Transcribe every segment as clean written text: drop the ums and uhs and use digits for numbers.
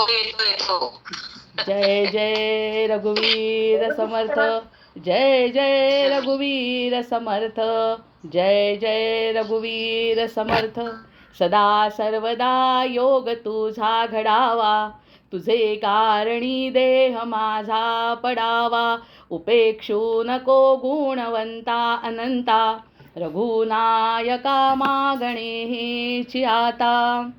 येतो येतो. जय जय रघुवीर समर्थ. जय जय रघुवीर समर्थ. जय जय रघुवीर समर्थ. सदा सर्वदा योग तुझा घडावा, तुझे कारणी देह माझा पडावा. उपेक्षू नको गुणवंता अनंता, रघुनायका मागणे हेची आता.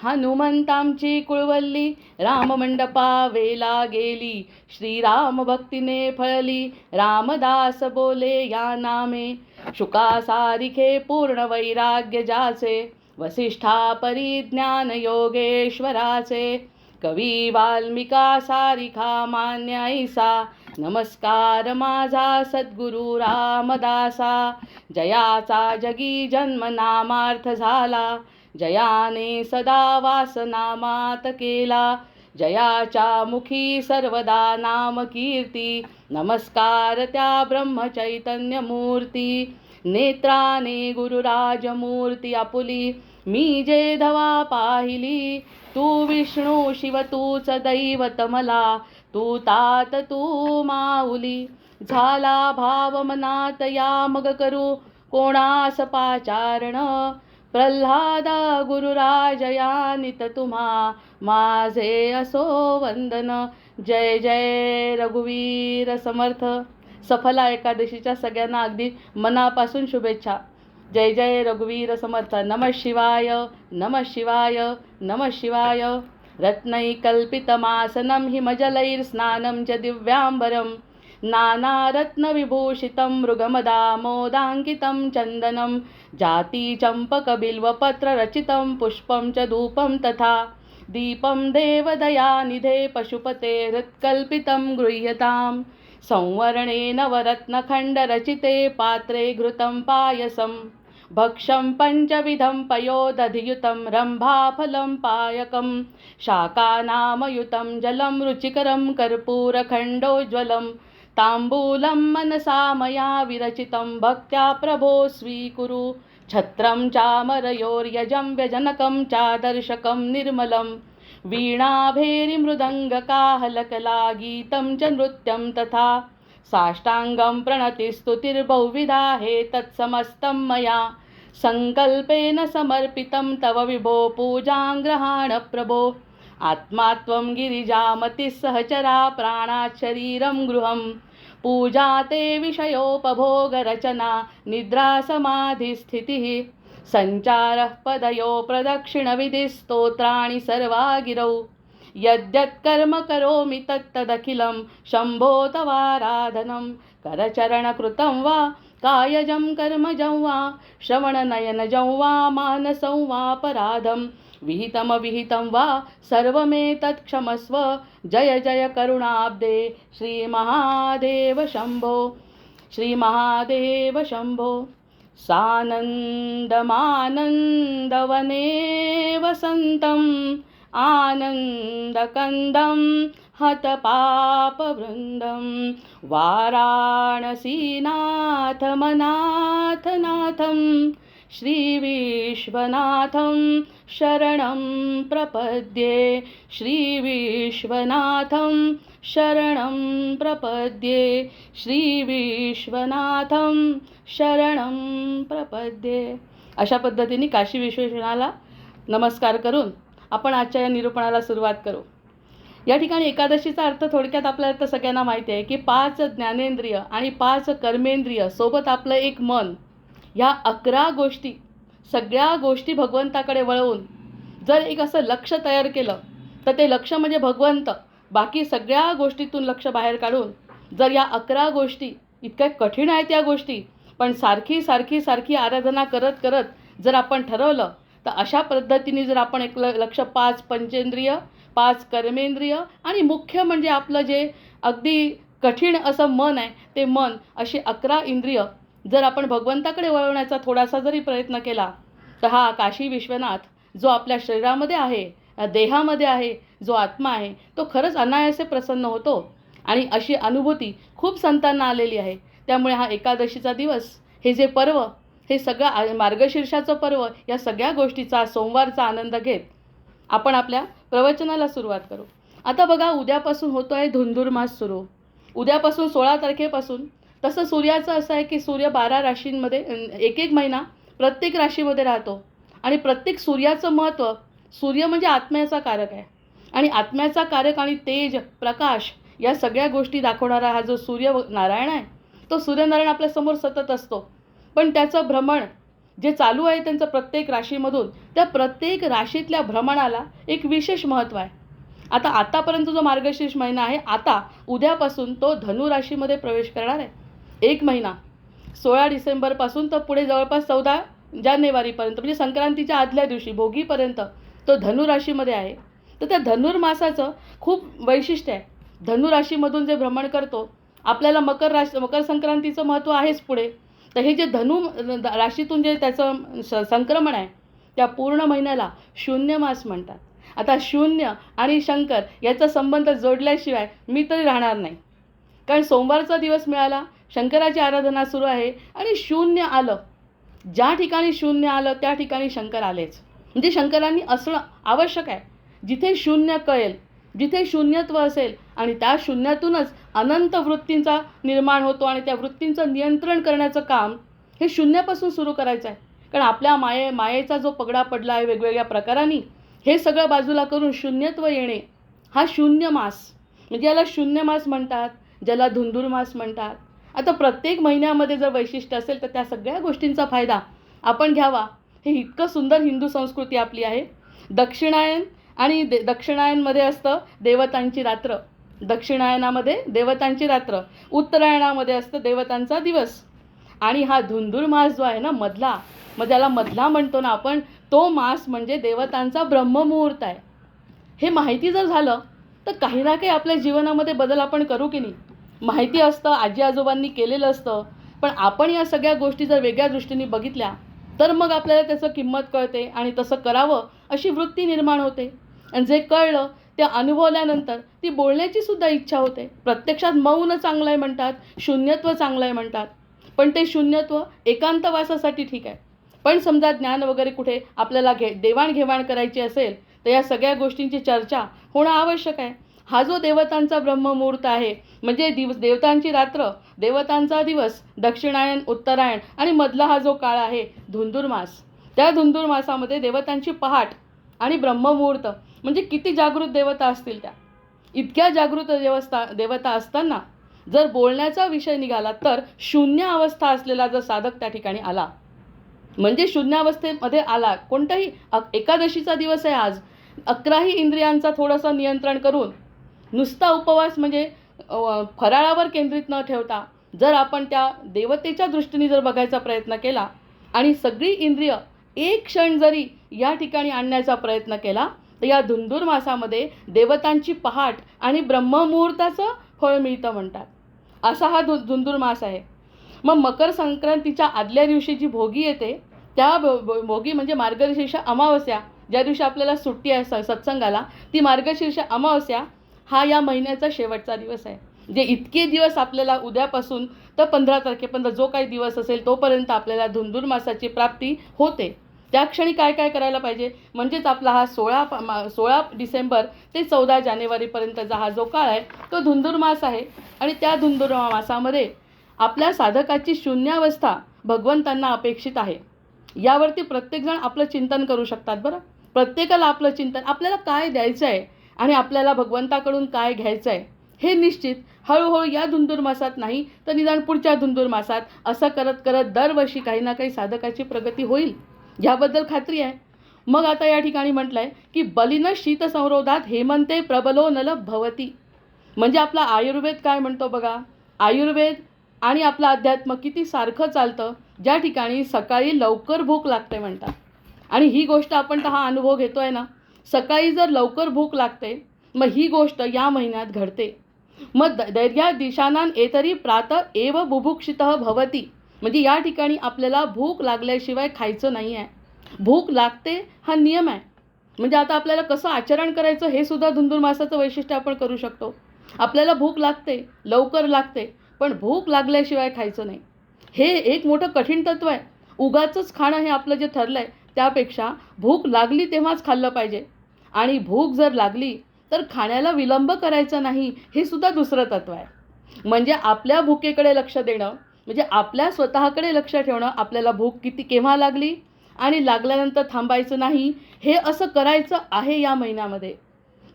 हनुमंतांची कुळवल्ली राममंडपा वेला गेली, श्रीराम भक्तीने फळली. रामदास बोले या नामे, शुका सारिखे पूर्ण वैराग्य जाचे. वसिष्ठा परिज्ञान योगेश्वराचे, कवी वाल्मिका सारिखा मान्य ऐसा. नमस्कार माझा सद्गुरु रामदासा, जयाचा जगी जन्म नामार्थ झाला. जयाने सदा वासनामात केला, जयाच्या मुखी सर्वदा नाम कीर्ती. नमस्कार त्या ब्रह्मचैतन्य मूर्ती, नेत्राने गुरुराजमूर्ती आपुली. मी जे धवा पाहिली, तू विष्णू शिव तूच दैवत मला. तू तात तू माऊली, झाला भाव मनात या मग करू कोणास पाचारण. प्रल्हाद गुरुराजया नित तुम्हा, माझे असो वंदन. जय जय रघुवीर समर्थ. सफला एकादशीच्या सगळ्यांना अगदी मनापासून शुभेच्छा. जय जय रघुवीर समर्थ. नमः शिवाय, नमः शिवाय, नमः शिवाय. रत्नैकल्पितमासनं हिमजलैर्स्नानं च दिव्याम्बरं, नानारत्नविभूषितं मृगमदामोदाङ्कितं चन्दनं. जातिचम्पकबिल्वपत्ररचितं पुष्पं च धूपं तथा दीपं देवदयानिधे पशुपते हृत्कल्पितं गृह्यतां. संवर्णे नवरत्नखण्डरचिते पात्रे घृतं पायसं, भक्षं पञ्चविधं पयोदधियुतं रम्भाफलं पायकं. शाकानामयुतं जलं रुचिकरं कर्पूरखण्डोज्ज्वलं, ताम्बूलं मनसा मया विरचितं भक्त्या प्रभो स्वीकुरु. छत्रं चामरयोर्यजं व्यजनकं चादर्शकं निर्मलं, वीणाभेरिमृदङ्गकाहलकला गीतं च नृत्यं तथा. साष्टाङ्गं प्रणतिस्तुतिर्बहुविधा हे तत्समस्तं मया, सङ्कल्पेन समर्पितं तव विभो पूजां गृहाण प्रभो. आत्मा त्वं गिरिजामतिः सहचरा प्राणात् शरीरं गृहं. पूजा ते विषयोपभोगरचना निद्रा समाधिस्थितिः. सञ्चारः पदयो प्रदक्षिणविधिः स्तोत्राणि सर्वा गिरौ. यद्यत्कर्म करोमि तत्तदखिलं शम्भो तवाराधनं. करचरणकृतं वा कायजं कर्मजं वा, श्रवणनयनजं वा मानसं वापराधं. विहितमविहितं वा सर्वमेतत्क्षमस्व. जय जय करुणाब्दे श्रीमहादेव शम्भो, श्रीमहादेव शम्भो. सानन्दमानन्दवने वसन्तम्, आनन्दकन्दं हतपापवृन्दं. वाराणसीनाथमनाथनाथं, श्रीविश्वनाथं शरणं प्रपद्ये. श्रीविश्वनाथं शरणं प्रपद्ये. श्रीविश्वनाथं शरणं प्रपद्ये. अशा पद्धतीने काशी विश्वेश्वराला नमस्कार करून आपण आजच्या या निरूपणाला सुरुवात करू. या ठिकाणी एकादशीचा अर्थ थोडक्यात आपल्याला तर सगळ्यांना माहिती आहे की 5 ज्ञानेंद्रिय आणि 5 कर्मेंद्रिय सोबत आपलं एक मन, ह्या 11 गोष्टी, सगळ्या गोष्टी भगवंताकडे वळवून जर एक असं लक्ष तयार केलं तर ते लक्ष म्हणजे भगवंत. बाकी सगळ्या गोष्टीतून लक्ष बाहेर काढून जर या 11 गोष्टी, इतक्या कठीण आहेत या गोष्टी, पण सारखी सारखी सारखी आराधना करत करत जर आपण ठरवलं तर अशा पद्धतीने जर आपण एक लक्ष 5 पंचेंद्रिय, 5 कर्मेंद्रिय आणि मुख्य म्हणजे आपलं जे अगदी कठीण असं मन आहे ते मन, अशी 11 इंद्रिय जर आपण भगवंताकडे वळवण्याचा थोडासा जरी प्रयत्न केला तर हा काशी विश्वनाथ जो आपल्या शरीरामध्ये आहे, देहामध्ये आहे, जो आत्मा आहे, तो खरंच अनायासे प्रसन्न होतो. आणि अशी अनुभूती खूप संतांना आलेली आहे. त्यामुळे हा एकादशीचा दिवस, हे जे पर्व, हे सगळं मार्गशीर्षाचं पर्व, या सगळ्या गोष्टीचा, सोमवारचा आनंद घेत आपण आपल्या प्रवचनाला सुरुवात करू. आता बघा, उद्यापासून होतो आहे धुंधुरमास सुरू. उद्यापासून 16 तारखेपासून. तसं सूर्याचं असं आहे की सूर्य 12 राशींमध्ये एक एक महिना प्रत्येक राशीमध्ये राहतो. आणि प्रत्येक सूर्याचं महत्त्व, सूर्य म्हणजे आत्म्याचा कारक आहे. आणि आत्म्याचा कारक आणि तेज, प्रकाश या सगळ्या गोष्टी दाखवणारा हा जो सूर्यनारायण आहे, तो सूर्यनारायण आपल्यासमोर सतत असतो. पण त्याचं भ्रमण जे चालू आहे त्यांचं प्रत्येक राशीमधून, त्या प्रत्येक राशीतल्या भ्रमणाला एक विशेष महत्त्व आहे. आतापर्यंत जो मार्गशीर्ष महिना आहे, आता उद्यापासून तो धनु राशीमध्ये प्रवेश करणार आहे. एक महिना 16 डिसेंबरपासून तर पुढे जवळपास 14 जानेवारीपर्यंत, म्हणजे संक्रांतीच्या आदल्या दिवशी भोगीपर्यंत तो धनु राशीमध्ये आहे. तर त्या धनुर्मासाचं खूप वैशिष्ट्य आहे. धनु राशीमधून जे भ्रमण करतो, आपल्याला मकर संक्रांतीचं महत्त्व आहेच पुढे. तर हे जे धनु राशीतून जे त्याचं संक्रमण आहे, त्या पूर्ण महिन्याला शून्यमास म्हणतात. आता शून्य आणि शंकर याचा संबंध जोडल्याशिवाय मी तरी राहणार नाही. कारण सोमवारचा दिवस मिळाला, शंकराची आराधना सुरू आहे आणि शून्य आलं. ज्या ठिकाणी शून्य आलं त्या ठिकाणी शंकर आलेच. म्हणजे शंकरांनी असणं आवश्यक आहे. जिथे शून्य कळेल, जिथे शून्यत्व असेल आणि त्या शून्यातूनच अनंत वृत्तींचा निर्माण होतो आणि त्या वृत्तींचं नियंत्रण करण्याचं काम हे शून्यापासून सुरू करायचं आहे. कारण आपल्या मायेचा जो पगडा पडला आहे वेगवेगळ्या प्रकारांनी, हे सगळं बाजूला करून शून्यत्व येणे हा शून्यमास, म्हणजे याला शून्यमास म्हणतात, ज्याला धुंधुरमास म्हणतात. आता प्रत्येक महिन्यामध्ये जर वैशिष्ट्य असेल तर त्या सगळ्या गोष्टींचा फायदा आपण घ्यावा. हे इतकं सुंदर हिंदू संस्कृती आपली आहे. दक्षिणायन आणि दक्षिणायनमध्ये असतं देवतांची रात्र, दक्षिणायनामध्ये देवतांची रात्र, उत्तरायणामध्ये असतं देवतांचा दिवस. आणि हा धुंधुरमास जो आहे ना मधला, मग त्याला मधला म्हणतो ना आपण, तो मास म्हणजे देवतांचा ब्रह्ममुहूर्त आहे. हे माहिती जर झालं तर काही ना काही आपल्या जीवनामध्ये बदल आपण करू की नाही. माहिती असतं, आजी आजोबांनी केलेलं असतं, पण आपण या सगळ्या गोष्टी जर वेगळ्या दृष्टीने बघितल्या तर मग आपल्याला त्याचं किंमत कळते आणि तसं करावं अशी वृत्ती निर्माण होते. आणि जे कळलं ते अनुभवल्यानंतर ती बोलण्याची सुद्धा इच्छा होते. प्रत्यक्षात मौन चांगलं आहे म्हणतात, शून्यत्व चांगलं आहे म्हणतात, पण ते शून्यत्व एकांतवासासाठी ठीक आहे. पण समजा ज्ञान वगैरे कुठे आपल्याला देवाणघेवाण करायची असेल तर या सगळ्या गोष्टींची चर्चा होणं आवश्यक आहे. हा जो देवतांचा ब्रह्ममुहूर्त आहे, म्हणजे देवतांची रात्र, देवतांचा दिवस, दक्षिणायन, उत्तरायण आणि मधला हा जो काळ आहे धुंधुरमास, त्या धुंधुरमासामध्ये देवतांची पहाट आणि ब्रह्ममुहूर्त, म्हणजे किती जागृत देवता असतील त्या. इतक्या जागृत देवता असताना जर बोलण्याचा विषय निघाला तर शून्य अवस्था असलेला जर साधक त्या ठिकाणी आला, म्हणजे शून्यावस्थेमध्ये आला, कोणताही एकादशीचा दिवस आहे आज, 11ही इंद्रियांचा थोडंसं नियंत्रण करून नुसता उपवास म्हणजे फराळावर केंद्रित न ठेवता जर आपण त्या देवतेच्या दृष्टीने जर बघायचा प्रयत्न केला आणि सगळी इंद्रिय एक क्षण जरी या ठिकाणी आणण्याचा प्रयत्न केला तर या धुंधुरमासामध्ये देवतांची पहाट आणि ब्रह्ममुहूर्ताचं फळ मिळतं म्हणतात. असा हा धुंधुरमास आहे. मग मकर संक्रांतीच्या आदल्या दिवशी जी भोगी येते, त्या भोगी म्हणजे मार्गशीर्ष अमावस्या, ज्या दिवशी आपल्याला सुट्टी आहे सत्संगाला, ती मार्गशीर्ष अमावस्या हा या महिन्याचा शेवटचा दिवस आहे. जे इतके दिवस आपल्याला उद्यापासून तर 15 तारखेपर्यंत जो काही दिवस असेल तोपर्यंत आपल्याला धुंधुरमासाची प्राप्ती होते. त्या क्षणी काय काय करायला पाहिजे, म्हणजेच आपला हा 16 डिसेंबर ते 14 जानेवारीपर्यंतचा हा जो काळ आहे तो धुंधुरमास आहे. आणि त्या धुंधुरमासामध्ये आपल्या साधकाची शून्यावस्था भगवंतांना अपेक्षित आहे. यावरती प्रत्येकजण आपलं चिंतन करू शकतात. बरं, प्रत्येकाला आपलं चिंतन, आपल्याला काय द्यायचं आहे आणि आपल्याला भगवंताकडून काय घ्यायचं आहे हे निश्चित हळूहळू या धुंधुरमासात नाही तर निदान पुढच्या धुंधुरमासात असं करत करत दरवर्षी काही ना काही साधकाची प्रगती होईल, याबद्दल खात्री आहे. मग आता या ठिकाणी म्हटलं आहे की बलिन शीतसंरोधात हेमंते प्रबलो नल भवती, म्हणजे आपला आयुर्वेद काय म्हणतो बघा, आयुर्वेद आणि आपलं अध्यात्म किती सारखं चालतं. ज्या ठिकाणी सकाळी लवकर भूक लागते म्हणतात, आणि ही गोष्ट आपण तर हा अनुभव घेतो आहे ना, सकाळी जर लवकर भूक लागते मग ही गोष्ट या महिन्यात घडते. मग दैर्घ्या दिशानान एतरी प्रात एव बुभुक्षितः भवती, म्हणजे या ठिकाणी आपल्याला भूक लागल्याशिवाय खायचं नाही आहे. भूक लागते हा नियम आहे. म्हणजे आता आपल्याला कसं आचरण करायचं हे सुद्धा धुंधुरमासाचं वैशिष्ट्य आपण करू शकतो. आपल्याला भूक लागते, लवकर लागते, पण भूक लागल्याशिवाय खायचं नाही. हे एक मोठं कठीण तत्व आहे. उगाचच खाणं हे आपलं जे ठरलं आहे त्यापेक्षा भूक लागली तेव्हाच खाल्लं पाहिजे. आणि भूक जर लागली तर खाण्याला विलंब करायचा नाही, हे सुद्धा दुसरं तत्व आहे. म्हणजे आपल्या भुकेकडे लक्ष देणं, म्हणजे आपल्या स्वतःकडे लक्ष ठेवणं, आपल्याला भूक किती केव्हा लागली आणि लागल्यानंतर थांबायचं नाही, हे असं करायचं आहे या महिन्यामध्ये.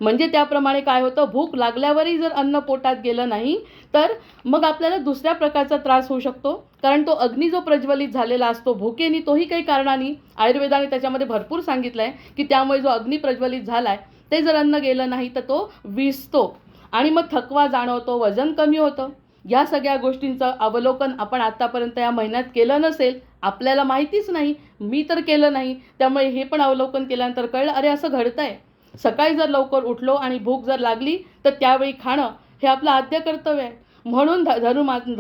म्हणजे त्याप्रमाणे काय होतं, भूक लागल्यावरही जर अन्न पोटात गेलं नाही तर मग आपल्याला दुसऱ्या प्रकारचा त्रास होऊ शकतो. कारण तो अग्नी जो प्रज्वलित झालेला असतो भुकेनी, तोही काही कारणाने आयुर्वेदाने त्याच्यामध्ये भरपूर सांगितलं आहे की त्यामुळे जो अग्नी प्रज्वलित झाला आहे ते जर अन्न गेलं नाही तर तो विझतो आणि मग थकवा जाणवतो, वजन कमी होतं. या सगळ्या गोष्टींचं अवलोकन आपण आत्तापर्यंत या महिन्यात केलं नसेल, आपल्याला माहितीच नाही, मी तर केलं नाही. त्यामुळे हे पण अवलोकन केल्यानंतर कळलं, अरे असं घडतं आहे. सकाळी जर लवकर उठलो आणि भूक जर लागली तर त्यावेळी खाणं हे आपलं आद्य कर्तव्य आहे. म्हणून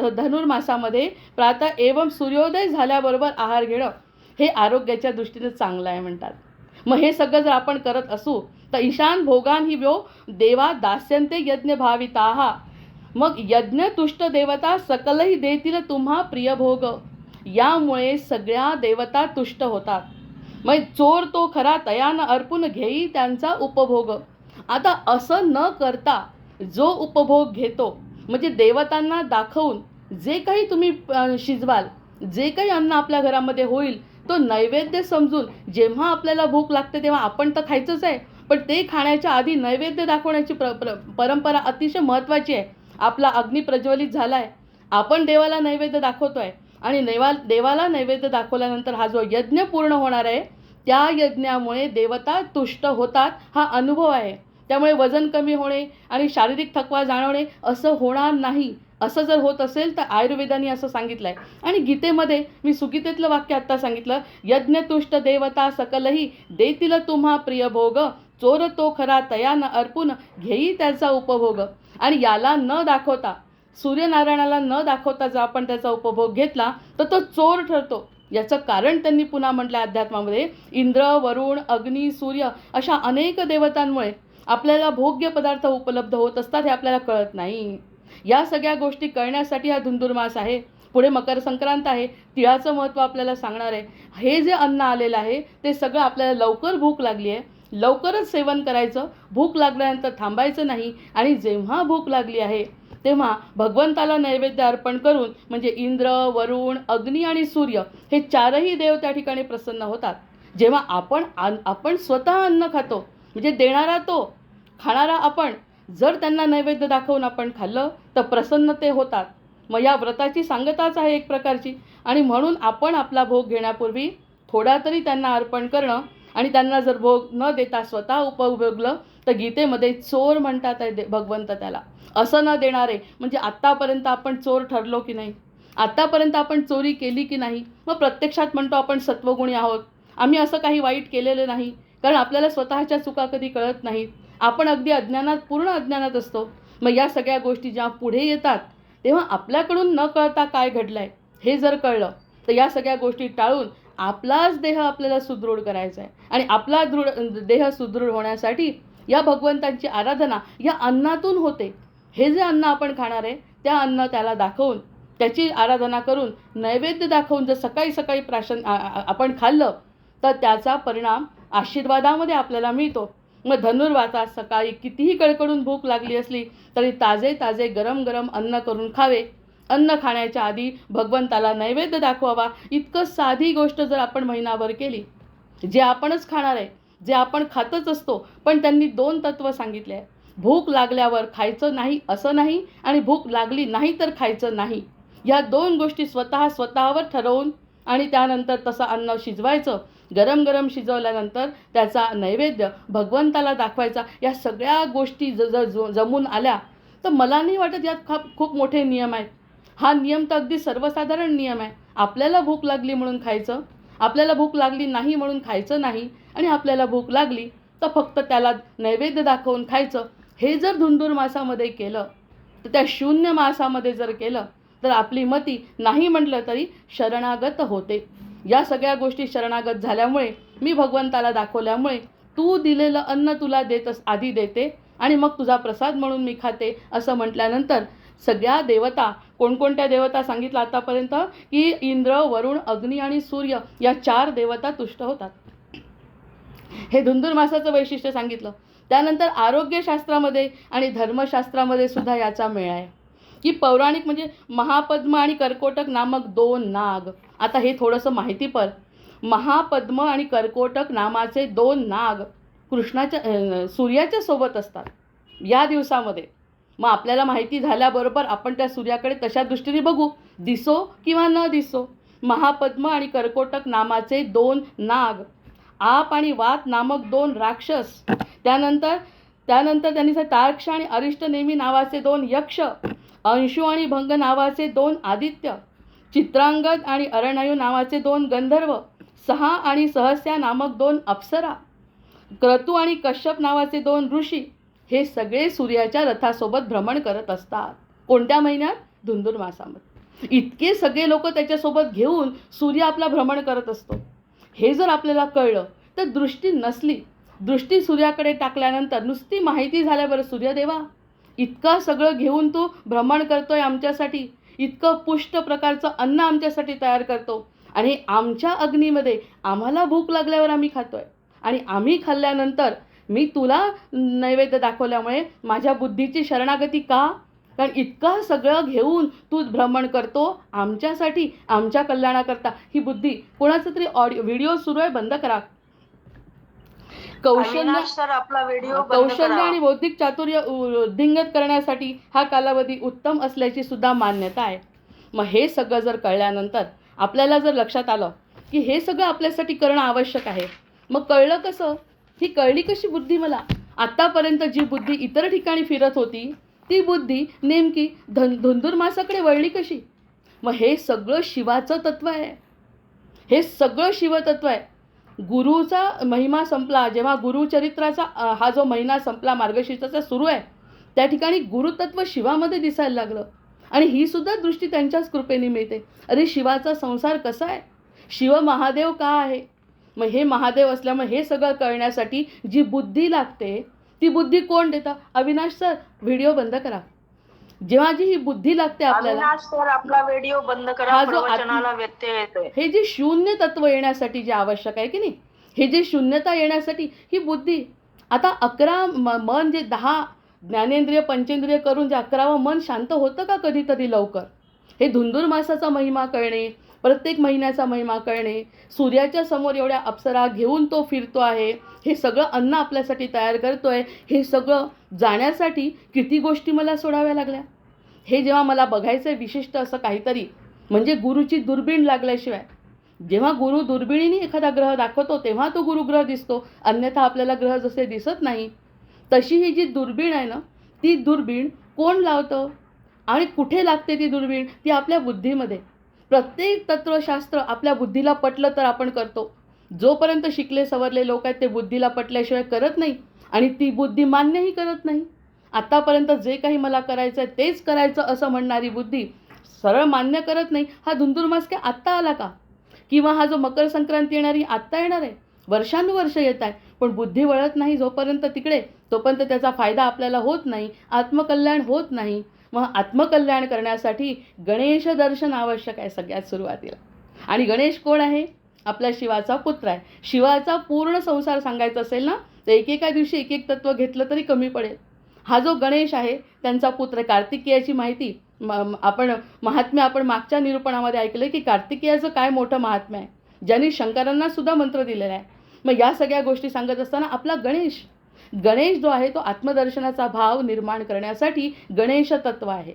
धनुर्मासामध्ये प्रातः एवं सूर्योदय झाल्याबरोबर आहार घेणं हे आरोग्याच्या दृष्टीने चांगलं आहे म्हणतात. मग हे सगळं जर आपण करत असू तर ईशान भोगान ही व्यो देवा दास्यन्ते यज्ञ भाविताहा. मग यज्ञ तुष्ट देवता सकलही देतील तुम्हा प्रिय भोग. यामुळे सगळ्या देवता तुष्ट होतात. मग चोर तो खरा तयानं अर्पून घेई त्यांचा उपभोग. आता असं न करता जो उपभोग घेतो, म्हणजे देवतांना दाखवून जे काही तुम्ही शिजवाल, जे काही अन्न आपल्या घरामध्ये होईल तो नैवेद्य समजून, जेव्हा आपल्याला भूक लागते तेव्हा आपण तर खायचंच आहे, पण ते खाण्याच्या आधी नैवेद्य दाखवण्याची परंपरा अतिशय महत्त्वाची आहे. आपला अग्नी प्रज्वलित झाला आहे, आपण देवाला नैवेद्य दाखवतो आहे आणि देवाला नैवेद्य दाखवल्यानंतर हा जो यज्ञ पूर्ण होणार आहे त्या यज्ञामुळे देवता तुष्ट होतात, हा अनुभव आहे. त्यामुळे वजन कमी होणे आणि शारीरिक थकवा जाणवणे असं होणार नाही. असं जर होत असेल तर आयुर्वेदाने असं सांगितलं आहे. आणि गीतेमध्ये मी सुगीतेतलं वाक्य आत्ता सांगितलं, यज्ञतुष्ट देवता सकलही देतील तुम्हा प्रिय भोग. चोर तो खरा तयानं अर्पून घेई त्याचा उपभोग. आणि याला न दाखवता, सूर्यनारायणाला न दाखवता जर आपण त्याचा उपभोग घेतला तर तो चोर ठरतो. याचं कारण त्यांनी पुन्हा म्हटलं अध्यात्मामध्ये, इंद्र, वरुण, अग्नी, सूर्य अशा अनेक देवतांमुळे आपल्याला भोग्य पदार्थ उपलब्ध होत असतात, हे आपल्याला कळत नाही. या सगळ्या गोष्टी कळण्यासाठी हा धुंधुर्मास आहे. पुढे मकर संक्रांत आहे, तिळाचं महत्त्व आपल्याला सांगणार आहे. हे जे अन्न आलेलं आहे ते सगळं आपल्याला लवकर भूक लागली आहे, लवकरच सेवन करायचं, भूक लागल्यानंतर थांबायचं नाही. आणि जेव्हा भूक लागली आहे तेव्हा भगवंताला नैवेद्य अर्पण करून, म्हणजे इंद्र, वरुण, अग्नी आणि सूर्य हे चारही देव त्या ठिकाणी प्रसन्न होतात. जेव्हा आपण स्वतः अन्न खातो, म्हणजे देणारा तो, खाणारा आपण, जर त्यांना नैवेद्य दाखवून आपण खाल्लं तर प्रसन्न ते होतात. मग या व्रताची सांगताच आहे एक प्रकारची. आणि म्हणून आपण आपला भोग घेण्यापूर्वी थोडा तरी त्यांना अर्पण करणं, आणि त्यांना जर भोग न देता स्वतः उपभोगलं तर गीतेमध्ये चोर म्हणतात आहे भगवंत त्याला. असं न देणारे, म्हणजे आत्तापर्यंत आपण चोर ठरलो की नाही, आत्तापर्यंत आपण चोरी केली की नाही. मग प्रत्यक्षात म्हणतो आपण सत्वगुणी आहोत, आम्ही असं काही वाईट केलेलं नाही, कारण आपल्याला स्वतःच्या चुका कधी कळत नाहीत. आपण अगदी अज्ञानात, पूर्ण अज्ञानात असतो. मग या सगळ्या गोष्टी जेव्हा पुढे येतात तेव्हा आपल्याकडून न कळता काय घडलं आहे हे जर कळलं तर या सगळ्या गोष्टी टाळून आपलाच देह आपल्याला सुदृढ करायचा आहे. आणि आपला देह सुदृढ होण्यासाठी या भगवंतांची आराधना या अन्नातून होते. हे जे अन्न आपण खाणार आहे त्या अन्न त्याला दाखवून, त्याची आराधना करून, नैवेद्य दाखवून जर सकाळी सकाळी आपण खाल्लं तर त्याचा परिणाम आशीर्वादामध्ये आपल्याला मिळतो. मग धनुर्वातात सकाळी कितीही कळकळून भूक लागली असली तरी ताजे ताजे गरम गरम अन्न करून खावे. अन्न खाण्याच्या आधी भगवंताला नैवेद्य दाखवावा. इतकं साधी गोष्ट जर आपण महिनाभर केली, जे आपणच खाणार आहे, जे आपण खातच असतो, पण त्यांनी 2 तत्व सांगितले आहे. भूक लागल्यावर खायचं नाही असं नाही, आणि भूक लागली नाही तर खायचं नाही. या 2 गोष्टी स्वतःवर ठरवून आणि त्यानंतर तसं अन्न शिजवायचं. गरम गरम शिजवल्यानंतर त्याचा नैवेद्य भगवंताला दाखवायचा. या सगळ्या गोष्टी जर जमून आल्या तर मला नाही वाटत यात खूप मोठे नियम आहेत. हा नियम तर अगदी सर्वसाधारण नियम आहे. आपल्याला भूक लागली म्हणून खायचं, आपल्याला भूक लागली नाही म्हणून खायचं नाही, आणि आपल्याला भूक लागली तर फक्त त्याला नैवेद्य दाखवून खायचं. हे जर धुंधुर्मासामध्ये केलं तर त्या शून्य मासामध्ये जर केलं तर आपली मती नाही म्हटलं तरी शरणागत होते. या सगळ्या गोष्टी शरणागत झाल्यामुळे, मी भगवंताला दाखवल्यामुळे, तू दिलेलं अन्न तुला आधी देते आणि मग तुझा प्रसाद म्हणून मी खाते असं म्हटल्यानंतर सगळ्या देवता, कोणकोणत्या देवता सांगितलं आतापर्यंत की इंद्र, वरुण, अग्नी आणि सूर्य या 4 देवता तुष्ट होतात. हे धुंधुर्मासाचं वैशिष्ट्य सांगितलं. त्यानंतर आरोग्यशास्त्रामध्ये आणि धर्मशास्त्रामध्ये सुद्धा याचा मेळ आहे की पौराणिक म्हणजे महापद्म आणि कर्कोटक नामक 2 नाग. आता हे थोडंसं माहितीपर. महापद्म आणि कर्कोटक नामाचे 2 नाग कृष्णाच्या सूर्याच्या सोबत असतात या दिवसामध्ये. मग आपल्याला माहिती झाल्याबरोबर आपण त्या सूर्याकडे तशा दृष्टीने बघू, दिसो किंवा न दिसो. महापद्म आणि कर्कोटक नामाचे 2 नाग, आप आणि वात नामक 2 राक्षस, त्यानंतर त्यांनी तार्क्ष आणि अरिष्टनेमी नावाचे 2 यक्ष, अंशु आणि भंग नावाचे 2 आदित्य, चित्रांगद आणि अरण्यू नावाचे 2 गंधर्व, सहा आणि सहस्या नामक 2 अप्सरा, क्रतू आणि कश्यप नावाचे 2 ऋषी, हे सगळे सूर्याच्या रथासोबत भ्रमण करत असतात. कोणत्या महिन्यात? धुंधुर्मासामध्ये. इतके सगळे लोक त्याच्यासोबत घेऊन सूर्य आपला भ्रमण करत असतो. हे जर आपल्याला कळलं तर दृष्टी नसली, दृष्टी सूर्याकडे टाकल्यानंतर नुसती माहिती झाल्याबरोबर सूर्यदेवा इतकं सगळं घेऊन तू भ्रमण करतोय आमच्यासाठी, इतकं पुष्ट प्रकारचं अन्न आमच्यासाठी तयार करतो आणि आमच्या अग्नीमध्ये आम्हाला भूक लागल्यावर आम्ही खातोय आणि आम्ही खाल्ल्यानंतर मी तुला नैवेद्य दाखवल्यामुळे माझ्या बुद्धीची शरणागती का? कारण इतकं सगळं घेऊन तू भ्रमण करतो आमच्यासाठी, आमच्या कल्याणाकरता. ही बुद्धी. कोणाचं तरी व्हिडिओ सुरू आहे, बंद करा. कौशल्य आणि बौद्धिक चातुर्य वृद्धिंगत करण्यासाठी हा कालावधी उत्तम असल्याची सुद्धा मान्यता आहे. मग हे सगळं जर कळल्यानंतर आपल्याला जर लक्षात आलं की हे सगळं आपल्यासाठी करणं आवश्यक आहे, मग कळलं कसं? ही कळली कशी बुद्धी मला? आत्तापर्यंत जी बुद्धी इतर ठिकाणी फिरत होती ती बुद्धी नेमकी धुंधुर्मासाकडे वळली कशी? मग हे सगळं शिवाचं तत्व आहे. हे सगळं शिवतत्व आहे. गुरुचा महिमा संपला, जेव्हा गुरुचरित्राचा हा जो महिना संपला, मार्गशीर्षाचा सुरू आहे, त्या ठिकाणी गुरुतत्व शिवामध्ये दिसायला लागलं आणि ही सुद्धा दृष्टी त्यांच्याच कृपेने मिळते. अरे शिवाचा संसार कसा आहे? शिव महादेव का आहे? मग हे महादेव असल्यामुळे हे सगळं कळण्यासाठी जी बुद्धी लागते ती बुद्धी कोण देतं? अविनाश सर व्हिडिओ बंद करा. जेव्हा जी ही बुद्धी लागते आपल्याला, आपला व्हिडिओ बंद करा, प्रवचनाला व्यत्यय येतोय. हे जे शून्य तत्व येण्यासाठी जे आवश्यक आहे की नाही, हे जे शून्यता येण्यासाठी ही बुद्धी. आता 11 मन जे 10 ज्ञानेंद्रिय पंचेंद्रिय करून जे 11वं मन शांत होतं का कधीतरी लवकर? हे धुंधुर्मासाचा महिमा कळणे, प्रत्येक महिन्याचा महिमा कळणे, सूर्याच्या समोर एवढ्या अप्सरा घेऊन तो फिरतो आहे, हे सगळं अन्न आपल्यासाठी तयार करतोय, हे सगळं जाण्यासाठी किती गोष्टी मला सोडाव्या लागल्या. हे जेव्हा मला बघायचं आहे विशिष्ट असं काहीतरी, म्हणजे गुरुची दुर्बीण लागल्याशिवाय, जेव्हा गुरु दुर्बिणीने एखादा ग्रह दाखवतो तेव्हा तो गुरुग्रह दिसतो, अन्यथा आपल्याला ग्रह जसे दिसत नाही. तशी ही जी दुर्बीण आहे ना, ती दुर्बीण कोण लावतं आणि कुठे लागते ती दुर्बीण? ती आपल्या बुद्धीमध्ये. प्रत्येक तत्वशास्त्र आपल्या बुद्धीला पटलं तर आपण करतो. जोपर्यंत शिकले सवरले लोक आहेत ते बुद्धीला पटल्याशिवाय करत नाही आणि ती बुद्धी मान्यही करत नाही. आत्तापर्यंत जे काही मला करायचं आहे तेच करायचं असं म्हणणारी बुद्धी सरळ मान्य करत नाही. हा धुंधुर्मास काय आत्ता आला का? किंवा हा जो मकर संक्रांती येणारी आत्ता येणार आहे? वर्षानुवर्ष येत आहे, पण बुद्धी वळत नाही जोपर्यंत तिकडे, तोपर्यंत त्याचा फायदा आपल्याला होत नाही, आत्मकल्याण होत नाही. मग आत्मकल्याण करण्यासाठी गणेश दर्शन आवश्यक आहे सगळ्यात सुरुवातीला. आणि गणेश कोण आहे? आपल्या शिवाचा पुत्र आहे. शिवाचा पूर्ण संसार सांगायचा असेल ना तर एकेका दिवशी एक एक तत्व घेतलं तरी कमी पडेल. हा जो गणेश आहे त्यांचा पुत्र कार्तिकेयाची माहिती आपण मागच्या निरूपणामध्ये ऐकलं की कार्तिकेयाचं काय मोठं महात्म्य आहे, ज्यांनी शंकरांना सुद्धा मंत्र दिलेला आहे. मग या सगळ्या गोष्टी सांगत असताना आपला गणेश जो आहे तो आत्मदर्शनाचा भाव निर्माण करण्यासाठी गणेश तत्व आहे.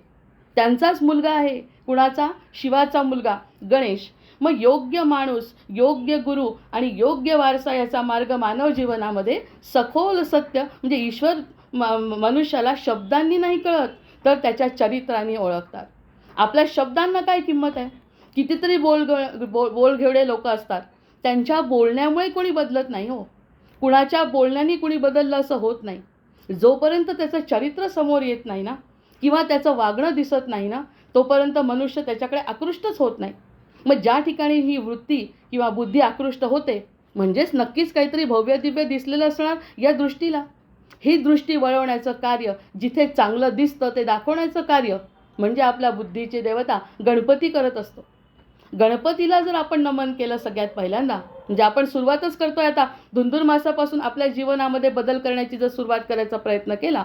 त्यांचाच मुलगा आहे. कुणाचा? शिवाचा मुलगा गणेश. मग योग्य माणूस, योग्य गुरु आणि योग्य वारसा याचा मार्ग मानव जीवनामध्ये सखोल सत्य म्हणजे ईश्वर मनुष्याला शब्दांनी नाही कळत तर त्याच्या चरित्राने ओळखतात. आपल्या शब्दांना काय किंमत आहे? कितीतरी बोलघेवडे लोक असतात, त्यांच्या बोलण्यामुळे कोणी बदलत नाही हो. कुणाच्या बोलण्याने कुणी बदललं असं होत नाही. जोपर्यंत त्याचं चरित्र समोर येत नाही ना किंवा त्याचं वागणं दिसत नाही ना तोपर्यंत मनुष्य त्याच्याकडे आकृष्टच होत नाही. मग ज्या ठिकाणी ही वृत्ती किंवा बुद्धी आकृष्ट होते म्हणजेच नक्कीच काहीतरी भव्य दिव्य दिसलेलं असणार या दृष्टीला. ही दृष्टी वळवण्याचं कार्य, जिथे चांगलं दिसतं ते दाखवण्याचं कार्य म्हणजे आपल्या बुद्धीचे देवता गणपती करत असतो. गणपतीला जर आपण नमन केलं सगळ्यात पहिल्यांदा म्हणजे आपण सुरुवातच करतोय आता धुंधुर्मासापासून आपल्या जीवनामध्ये बदल करण्याची जर सुरुवात करायचा प्रयत्न केला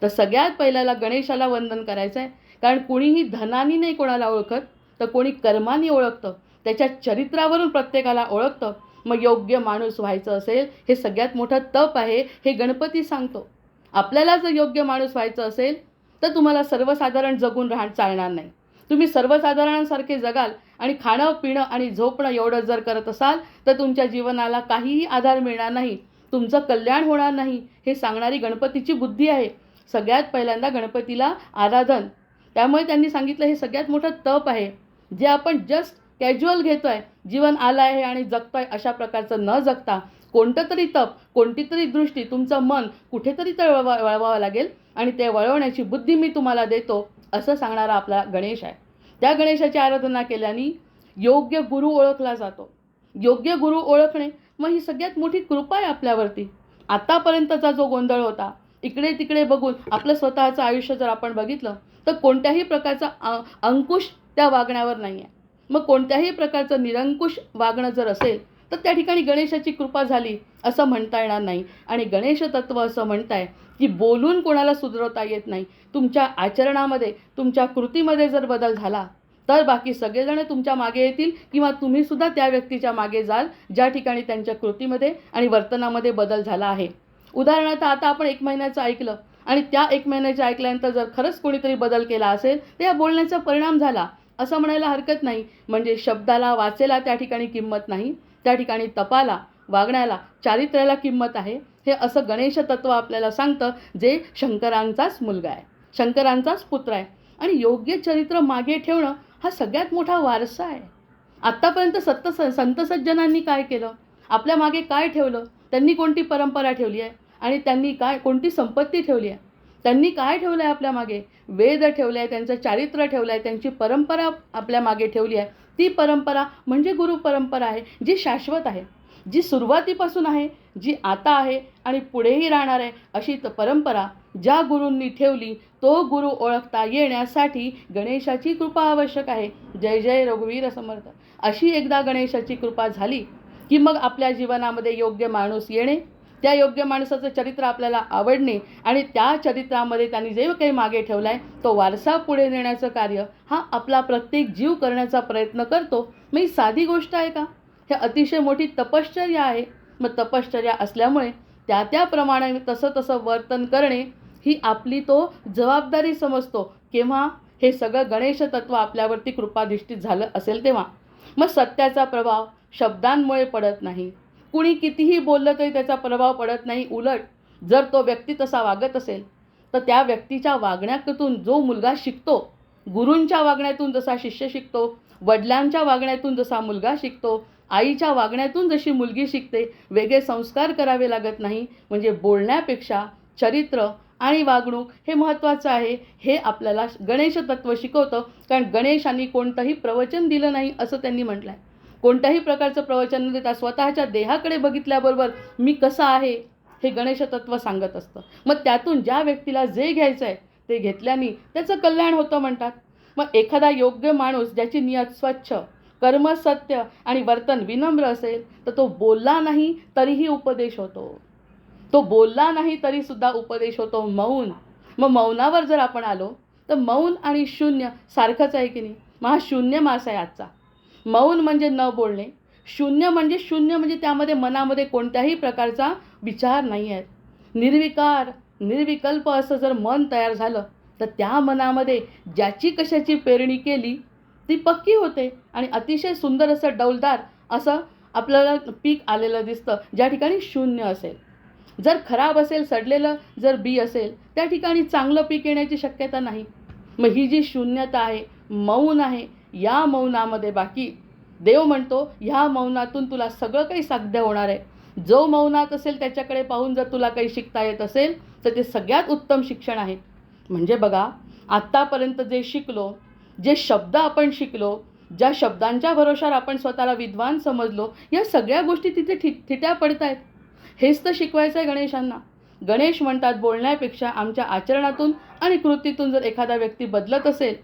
तर सगळ्यात पहिल्याला गणेशाला वंदन करायचं आहे. कारण कोणीही धनानी नाही कोणाला ओळखत, तर कोणी कर्मानी ओळखतं, त्याच्या चरित्रावरून प्रत्येकाला ओळखतं. मग योग्य माणूस व्हायचं असेल, हे सगळ्यात मोठं तप आहे, हे गणपती सांगतो. आपल्याला जर योग्य माणूस व्हायचं असेल तर तुम्हाला सर्वसाधारण जगून चालणार नाही. तुम्ही सर्वसाधारणांसारखे जगाल आणि खाणं पिणं आणि झोपणं एवढं जर करत असाल तर तुमच्या जीवनाला काहीही आधार मिळणार नाही, तुमचं कल्याण होणार नाही. हे सांगणारी गणपतीची बुद्धी आहे. सगळ्यात पहिल्यांदा गणपतीला आराधन. त्यामुळे त्यांनी सांगितलं हे सगळ्यात मोठं तप आहे, जे आपण जस्ट कॅज्युअल घेतो आहे. जीवन आलं आहे आणि जगतो आहे अशा प्रकारचं न जगता कोणतं तरी तप, कोणती तरी दृष्टी, तुमचं मन कुठेतरी तर वळवावं लागेल आणि ते वळवण्याची बुद्धी मी तुम्हाला देतो, असं सांगणारा आपला गणेश आहे. त्या गणेशाची आराधना केल्याने योग्य गुरु ओळखला जातो. योग्य गुरु ओळखणे मग ही सगळ्यात मोठी कृपा आहे आपल्यावरती. आतापर्यंतचा जो गोंधळ होता, इकडे तिकडे बघून आपलं स्वतःचं आयुष्य जर आपण बघितलं तर कोणत्याही प्रकारचा अंकुश त्या वागण्यावर नाही आहे. मग कोणत्याही प्रकारचं निरंकुश वागणं जर असेल तर त्या ठिकाणी गणेशाची कृपा झाली असं म्हणता येणार नाही. आणि गणेश तत्व असं म्हणताय की बोलून कोणाला सुधरवता येत नाही. तुमच्या आचरणामध्ये, तुमच्या कृतीमध्ये जर बदल झाला तर बाकी सगळेजण तुमच्या मागे येतील किंवा तुम्हीसुद्धा त्या व्यक्तीच्या मागे जाल ज्या ठिकाणी त्यांच्या कृतीमध्ये आणि वर्तनामध्ये बदल झाला आहे. उदाहरणार्थ आता आपण 1 महिन्याचं ऐकलं आणि त्या 1 महिन्याच्या ऐकल्यानंतर जर खरंच कोणीतरी बदल केला असेल तर या बोलण्याचा परिणाम झाला असं म्हणायला हरकत नाही. म्हणजे शब्दाला, वाचेला त्या ठिकाणी किंमत नाही, त्या ठिकाणी तपाला, वागण्याला, चारित्र्याला किंमत आहे. हे असं गणेश तत्व आपल्याला सांगतं, जे शंकरांचाच मुलगा आहे, शंकरांचाच पुत्र आहे. आणि योग्य चरित्र मागे ठेवणं हा सगळ्यात मोठा वारसा आहे. आत्तापर्यंत संत सज्जनांनी काय केलं, आपल्या मागे काय ठेवलं, त्यांनी कोणती परंपरा ठेवली आहे आणि त्यांनी कोणती संपत्ती ठेवली आहे, त्यांनी काय ठेवलं आहे आपल्या मागे, वेद ठेवले आहे, त्यांचं चारित्र्य ठेवलं आहे, त्यांची परंपरा आपल्या मागे ठेवली आहे. ती परंपरा म्हणजे गुरु परंपरा आहे, जी शाश्वत आहे, जी सुरुवातीपासून आहे, जी आता आहे आणि पुढेही राहणार आहे. अशी परंपरा ज्या गुरूंनी ठेवली तो गुरु ओळखता येण्यासाठी गणेशाची कृपा आवश्यक आहे. जय जय रघुवीर समर्थ. अशी एकदा गणेशाची कृपा झाली की मग आपल्या जीवनामध्ये योग्य माणूस येणे, त्या योग्य माणसाचं चरित्र आपल्याला आवडणे आणि त्या चरित्रामध्ये त्यांनी जे काही मागे ठेवला आहे तो वारसा पुढे नेण्याचं कार्य हा आपला प्रत्येक जीव करण्याचा प्रयत्न करतो. मग ही साधी गोष्ट आहे का? हे अतिशय मोठी तपश्चर्या आहे. मग तपश्चर्या असल्यामुळे त्याप्रमाणे तसं वर्तन करणे ही आपली तो जबाबदारी समजतो. केव्हा? हे सगळं गणेश तत्व आपल्यावरती कृपाधिष्ठित झालं असेल तेव्हा. मग सत्याचा प्रभाव शब्दांमुळे पडत नाही. कुणी कितीही बोललं तरी त्याचा प्रभाव पडत नाही. उलट जर तो व्यक्ती तसा वागत असेल तर त्या व्यक्तीच्या वागण्यातून जो मुलगा शिकतो, गुरूंच्या वागण्यातून जसा शिष्य शिकतो, वडिलांच्या वागण्यातून जसा मुलगा शिकतो, आईच्या वागण्यातून जशी मुलगी शिकते, वेगळे संस्कार करावे लागत नाही. म्हणजे बोलण्यापेक्षा चरित्र आणि वागणूक हे महत्त्वाचं आहे, हे आपल्याला गणेश तत्व शिकवतं. कारण गणेशांनी कोणतंही प्रवचन दिलं नाही असं त्यांनी म्हटलं आहे. कोणत्याही प्रकारचं प्रवचन न देता स्वतःच्या देहाकडे बघितल्याबरोबर मी कसा आहे हे गणेश तत्व सांगत असतं. मग त्यातून ज्या व्यक्तीला जे घ्यायचं आहे ते घेतल्याने त्याचं कल्याण होतं म्हणतात. मग एखादा योग्य माणूस ज्याची नियत स्वच्छ, कर्म सत्य आणि वर्तन विनम्र असेल तर तो बोलला नाही तरीही उपदेश होतो. तो बोलला नाही तरीसुद्धा उपदेश होतो. मौन. मग मौनावर जर आपण आलो तर मौन आणि शून्य सारखंच आहे की नाही? मग हा शून्य मास आहे आजचा. मौन म्हणजे न बोलणे, शून्य म्हणजे त्यामध्ये मनामध्ये कोणत्याही प्रकारचा विचार नाही आहे. निर्विकार निर्विकल्प असं जर मन तयार झालं तर त्या मनामध्ये ज्याची कशाची पेरणी केली ती पक्की होते आणि अतिशय सुंदर असं डौलदार असं आपल्याला पीक आलेलं दिसतं ज्या ठिकाणी शून्य असेल. जर खराब असेल, सडलेलं जर बी असेल त्या ठिकाणी चांगलं पीक येण्याची शक्यता नाही. मग ही जी शून्यता आहे, मौन आहे, या मौनामध्ये बाकी देव म्हणतो ह्या मौनातून तुला सगळं काही साध्य होणार आहे. जो मौनात असेल त्याच्याकडे पाहून जर तुला काही शिकता येत असेल तर ते सगळ्यात उत्तम शिक्षण आहे. म्हणजे बघा, आत्तापर्यंत जे शिकलो, जे शब्द आपण शिकलो, ज्या शब्दांच्या भरोशावर आपण स्वतःला विद्वान समजलो, या सगळ्या गोष्टी तिथे थिट्या पडत आहेत. हेच तर शिकवायचं आहे गणेशांना. गणेश म्हणतात बोलण्यापेक्षा आमच्या आचरणातून आणि कृतीतून जर एखादा व्यक्ती बदलत असेल,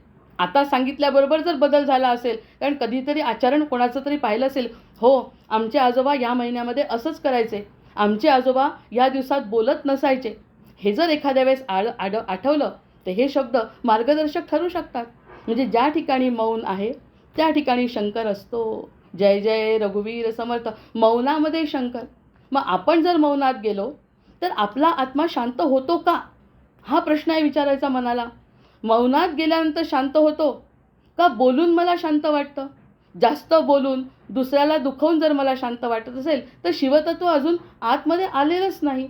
आता सांगितल्याबरोबर जर बदल झाला असेल, कारण कधीतरी आचरण कोणाचं तरी पाहिलं असेल, हो आमचे आजोबा या महिन्यामध्ये असंच करायचे, आमचे आजोबा या दिवसात बोलत नसायचे, हे जर एखाद्या वेळेस आठवलं तर हे शब्द मार्गदर्शक ठरू शकतात. म्हणजे ज्या ठिकाणी मौन आहे त्या ठिकाणी शंकर असतो. जय जय रघुवीर समर्थ. मौनामध्ये शंकर. मग आपण जर मौनात गेलो तर आपला आत्मा शांत होतो का, हा प्रश्न आहे विचारायचा मनाला. मौनात गेल्यानंतर शांत होतो का बोलून मला शांत वाटतं? जास्त बोलून दुसऱ्याला दुखवून जर मला शांत वाटत असेल तर शिवतत्व अजून आतमध्ये आलेलंच नाही.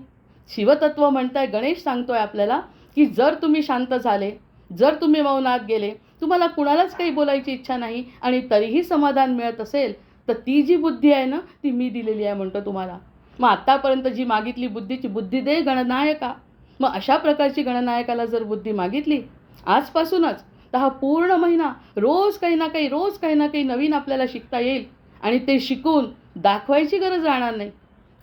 शिवतत्व म्हणताय, गणेश सांगतोय आपल्याला की जर तुम्ही शांत झाले, जर तुम्ही मौनात गेले, तुम्हाला कुणालाच काही बोलायची इच्छा नाही आणि तरीही समाधान मिळत असेल तर ती जी बुद्धी आहे ना ती मी दिलेली आहे म्हणतो तुम्हाला. मग आत्तापर्यंत जी मागितली बुद्धीची, बुद्धी दे गणनायका. मग अशा प्रकारची गणनायकाला जर बुद्धी मागितली आजपासूनच तर हा पूर्ण महिना रोज काही ना काही नवीन आपल्याला शिकता येईल आणि ते शिकून दाखवायची गरज राहणार नाही,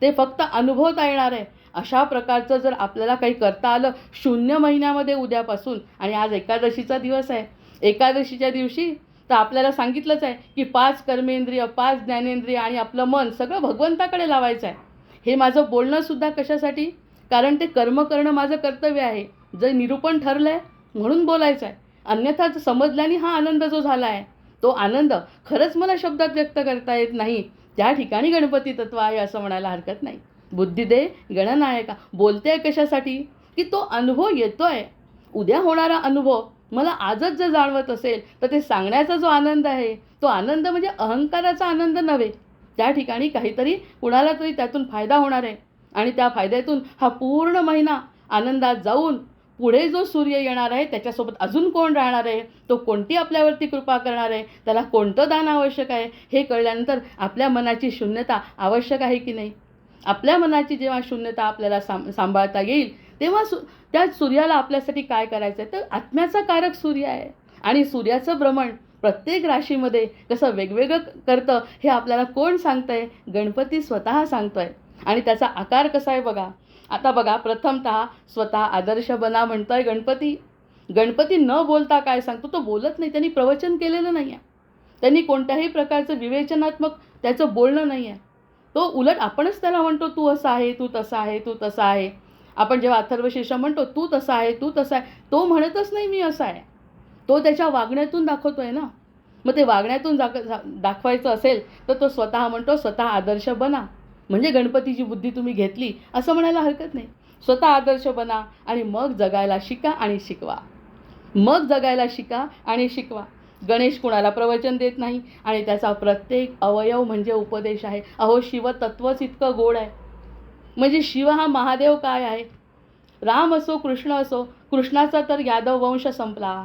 ते फक्त अनुभवता येणार आहे. अशा प्रकारचं जर आपल्याला काही करता आलं शून्य महिन्यामध्ये उद्यापासून, आणि आज एकादशीचा दिवस आहे, एकादशीच्या दिवशी तर आपल्याला सांगितलंच आहे की 5 कर्मेंद्रिय, 5 ज्ञानेंद्रिय आणि आपलं मन सगळं भगवंताकडे लावायचं आहे. हे माझं बोलणंसुद्धा कशासाठी, कारण ते कर्म करणं माझं कर्तव्य आहे. जर निरूपण ठरलं आहे म्हणून बोलायचं आहे, अन्यथा समजल्याने हा आनंद जो झाला आहे तो आनंद खरंच मला शब्दात व्यक्त करता येत नाही, त्या ठिकाणी गणपती तत्व आहे असं म्हणायला हरकत नाही. बुद्धी दे गणनायका. बोलते आहे कशासाठी की तो अनुभव येतो आहे, उद्या होणारा अनुभव मला आजच जर जाणवत असेल तर ते सांगण्याचा जो आनंद आहे तो आनंद म्हणजे अहंकाराचा आनंद नव्हे. त्या ठिकाणी काहीतरी कुणाला तरी त्यातून फायदा होणार आहे आणि त्या फायद्यातून हा पूर्ण महिना आनंदात जाऊन पुढे जो सूर्य येणार आहे त्याच्यासोबत अजून कोण राहणार आहे, तो कोणती आपल्यावरती कृपा करणार आहे, त्याला कोणतं दान आवश्यक आहे हे कळल्यानंतर आपल्या मनाची शून्यता आवश्यक आहे की नाही. आपल्या मनाची जेव्हा शून्यता आपल्याला सांभाळता येईल तेव्हा त्या सूर्याला आपल्यासाठी काय करायचं आहे, तर आत्म्याचा कारक सूर्य आहे आणि सूर्याचं भ्रमण प्रत्येक राशीमध्ये कसं वेगवेगळं करतं हे आपल्याला कोण सांगतं आहे, गणपती स्वतः सांगतो आहे. आणि त्याचा आकार कसा आहे बघा. आता बघा, प्रथमतः स्वतः आदर्श बना म्हणतो आहे गणपती. गणपती न बोलता काय सांगतो, तो बोलत नाही, त्यांनी प्रवचन केलेलं नाही आहे, त्यांनी कोणत्याही प्रकारचं विवेचनात्मक त्याचं बोलणं नाही आहे. तो उलट आपणच त्याला म्हणतो तू असा आहे, तू तसा आहे, तू तसा आहे. आपण जेव्हा अथर्वशीर्ष म्हणतो तू तसा आहे, तू तसा आहे, तो म्हणतच नाही मी असा आहे, तो त्याच्या वागण्यातून दाखवतो आहे ना. मग ते वागण्यातून दाखवायचं असेल तर तो स्वतः म्हणतो स्वतः आदर्श बना. म्हणजे गणपतीची बुद्धी तुम्ही घेतली असं म्हणायला हरकत नाही. स्वतः आदर्श बना आणि मग जगायला शिका आणि शिकवा. मग जगायला शिका आणि शिकवा. गणेश कुणाला प्रवचन देत नाही आणि त्याचा प्रत्येक अवयव म्हणजे उपदेश आहे. अहो शिवतत्वच इतकं गोड आहे. म्हणजे शिव हा महादेव काय आहे, राम असो कृष्ण असो, कृष्णाचा तर यादव वंश संपला,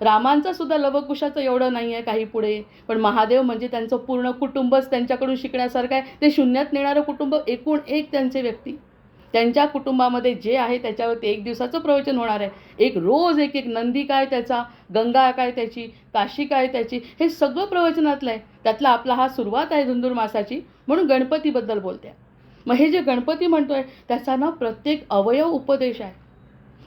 रामांचं सुद्धा लवकुशाचं एवढं नाही आहे काही पुढे, पण महादेव म्हणजे त्यांचं पूर्ण कुटुंबच त्यांच्याकडून शिकण्यासारखं आहे. ते शून्यात नेणारं कुटुंब, एकूण एक त्यांचे व्यक्ती, त्यांच्या कुटुंबामध्ये जे आहे त्याच्यावरती 1 दिवसाचं प्रवचन होणार आहे. एक रोज एक नंदी काय त्याचा, गंगा काय त्याची, काशी काय त्याची, हे सगळं प्रवचनातलं आहे. त्यातला आपला हा सुरुवात आहे धुंदुरमासाची, म्हणून गणपतीबद्दल बोलते. मग हे जे गणपती म्हणतोय त्याचा ना प्रत्येक अवयव उपदेश आहे.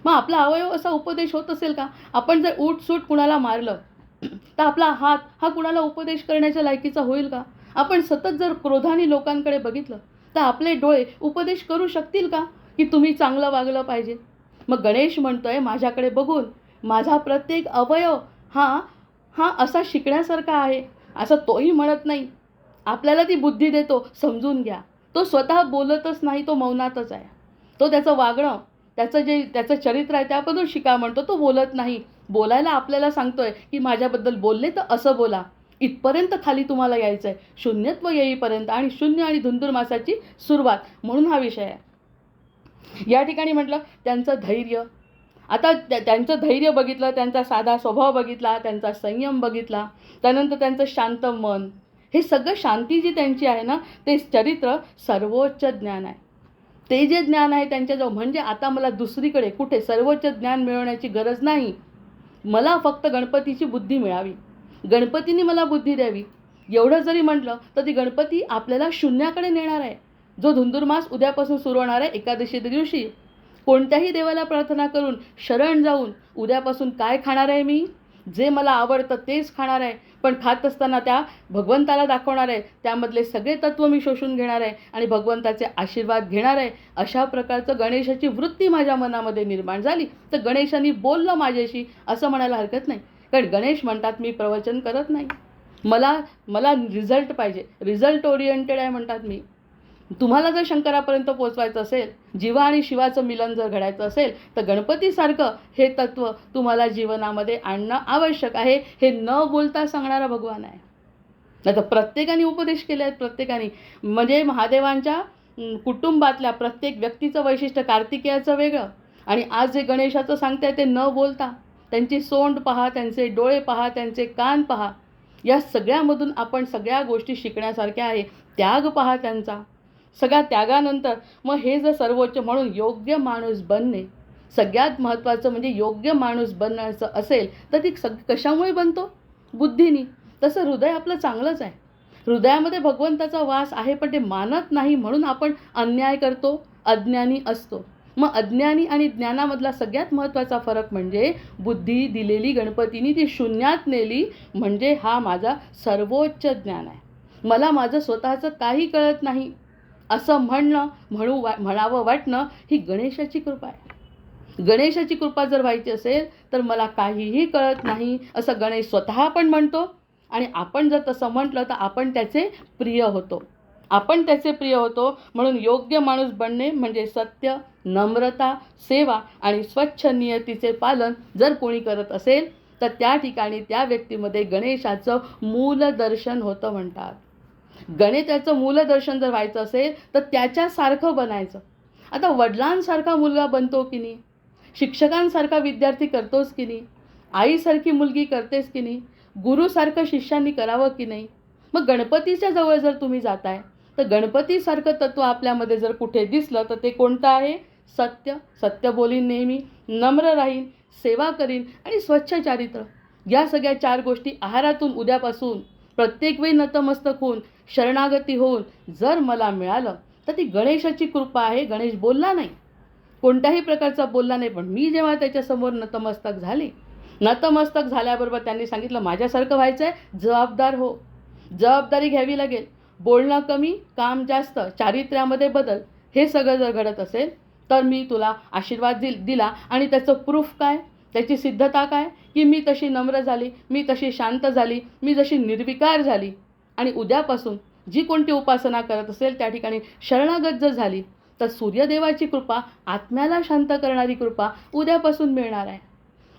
मग आपला अवयव असा उपदेश होत असेल का. आपण जर उठसूट कुणाला मारलं तर आपला हात हा कुणाला उपदेश करण्याच्या लायकीचा होईल का. आपण सतत जर क्रोधाने लोकांकडे बघितलं तर आपले डोळे उपदेश करू शकतील का की तुम्ही चांगलं वागलं पाहिजे. मग गणेश म्हणतोय माझ्याकडे बघून माझा प्रत्येक अवयव हा असा शिकण्यासारखा आहे असं तोही म्हणत नाही. आपल्याला ती बुद्धी देतो, समजून घ्या. तो स्वतः बोलतच नाही, तो मौनातच आहे. तो त्याचं वागणं, त्याचं चरित्र आहे त्याबद्दल शिका म्हणतो, तो बोलत नाही. बोलायला आपल्याला सांगतोय की माझ्याबद्दल बोलले तर असं बोला. इथपर्यंत खाली तुम्हाला यायचं आहे, शून्यत्व येईपर्यंत, आणि शून्य आणि धुंदुरमासाची सुरुवात म्हणून हा विषय आहे. या ठिकाणी म्हटलं त्यांचं धैर्य. आता त्यांचं धैर्य बघितलं, त्यांचा साधा स्वभाव बघितला, त्यांचा संयम बघितला, त्यानंतर त्यांचं शांत मन, हे सगळं शांती जी त्यांची आहे ना, ते चरित्र सर्वोच्च ज्ञान आहे. ते जे ज्ञान आहे त्यांच्याजवळ, म्हणजे आता मला दुसरीकडे कुठे सर्वोच्च ज्ञान मिळवण्याची गरज नाही. मला फक्त गणपतीची बुद्धी मिळावी, गणपतीने मला बुद्धी द्यावी. एवढं जरी म्हटलं तर ती गणपती आपल्याला शून्याकडे नेणार आहे. जो धुंदुरमास उद्यापासून सुरू होणार आहे एकादशी दिवशी, कोणत्याही देवाला प्रार्थना करून शरण जाऊन उद्यापासून काय खाणार आहे मी, जे मला आवडतं तेच खाणार आहे, पण खात असताना त्या भगवंताला दाखवणार आहे, त्यामधले सगळे तत्त्व मी शोषून घेणार आहे आणि भगवंताचे आशीर्वाद घेणार आहे. अशा प्रकारचं गणेशाची वृत्ती माझ्या मनामध्ये निर्माण झाली तर गणेशाने बोललं माझ्याशी असं म्हणायला हरकत नाही. कारण गणेश म्हणतात मी प्रवचन करत नाही, मला मला रिझल्ट पाहिजे, रिझल्ट ओरिएंटेड आहे म्हणतात मी. तुम्हाला जर शंकरापर्यंत पोचवायचं असेल, जीवा आणि शिवाचं मिलन जर घडायचं असेल तर गणपतीसारखं हे तत्त्व तुम्हाला जीवनामध्ये आणणं आवश्यक आहे. हे न बोलता सांगणारा भगवान आहे. नाही तर प्रत्येकाने उपदेश केले आहेत, प्रत्येकाने. म्हणजे महादेवांच्या कुटुंबातल्या प्रत्येक व्यक्तीचं वैशिष्ट्य, कार्तिकेयाचं वेगळं आणि आज जे गणेशाचं सांगताय ते न बोलता, त्यांची सोंड पहा, त्यांचे डोळे पहा, त्यांचे कान पहा, या सगळ्यामधून आपण सगळ्या गोष्टी शिकण्यासारख्या आहे. त्याग पहा त्यांचा. सगळ्या त्यागानंतर मग हे जर सर्वोच्च म्हणून योग्य माणूस बनणे, सगळ्यात महत्त्वाचं म्हणजे योग्य माणूस बनायचं असेल तर ती कशामुळे बनतो? बुद्धीनी. तसं हृदय आपलं चांगलंच आहे, हृदयामध्ये भगवंताचा वास आहे, पण ते मानत नाही म्हणून आपण अन्याय करतो, अज्ञानी असतो. मग अज्ञानी आणि ज्ञानामधला सगळ्यात महत्त्वाचा फरक म्हणजे बुद्धी दिलेली गणपतीनी ती शून्यात नेली म्हणजे हा माझा सर्वोच्च ज्ञान आहे. मला माझं स्वतःचं काही कळत नाही असं म्हणावं वाटणं ही गणेशाची कृपा आहे. गणेशाची कृपा जर व्हायची असेल तर मला काहीही कळत नाही असं गणेश स्वतः पण म्हणतो आणि आपण जर तसं म्हटलं तर आपण त्याचे प्रिय होतो. आपण त्याचे प्रिय होतो. म्हणून योग्य माणूस बनणे म्हणजे सत्य, नम्रता, सेवा आणि स्वच्छ नियतीचे पालन जर कोणी करत असेल तर त्या ठिकाणी त्या व्यक्तीमध्ये गणेशाचं मूलदर्शन होतं म्हणतात. गणेशाचं मूलदर्शन जर व्हायचं असेल तर त्याच्यासारखं बनायचं. आता वडिलांसारखा मुलगा बनतो की नाही, शिक्षकांसारखा विद्यार्थी करतोच की नाही, आईसारखी मुलगी करतेस की नाही, गुरुसारखं शिष्यांनी करावं की नाही. मग गणपतीच्या जवळ जर तुम्ही जाताय तर गणपतीसारखं तत्त्व आपल्यामध्ये जर कुठे दिसलं तर ते कोणतं आहे? सत्य. सत्य बोलीन नेहमी, नम्र राहीन, सेवा करीन आणि स्वच्छ चारित्र. या सगळ्या 4 गोष्टी आहारातून उद्यापासून प्रत्येक वेळी नतमस्तक होऊन शरणागती होऊन जर मला मिळालं तर ती गणेशाची कृपा आहे. गणेश बोलला नाही, कोणत्याही प्रकारचा बोलला नाही, पण मी जेव्हा त्याच्यासमोर नतमस्तक झाली, नतमस्तक झाल्याबरोबर त्यांनी सांगितलं माझ्यासारखं व्हायचं आहे, जबाबदार हो, जबाबदारी घ्यावी लागेल, बोलणं कमी, काम जास्त, चारित्र्यामध्ये बदल, हे सगळं जर घडत असेल तर मी तुला आशीर्वाद दिला. आणि त्याचं प्रूफ काय, त्याची सिद्धता काय, की मी तशी नम्र झाली, मी तशी शांत झाली, मी जशी निर्विकार झाली आणि उद्यापासून जी कोणती उपासना करत असेल त्या ठिकाणी शरणागत जर झाली तर सूर्यदेवाची कृपा, आत्म्याला शांत करणारी कृपा उद्यापासून मिळणार आहे.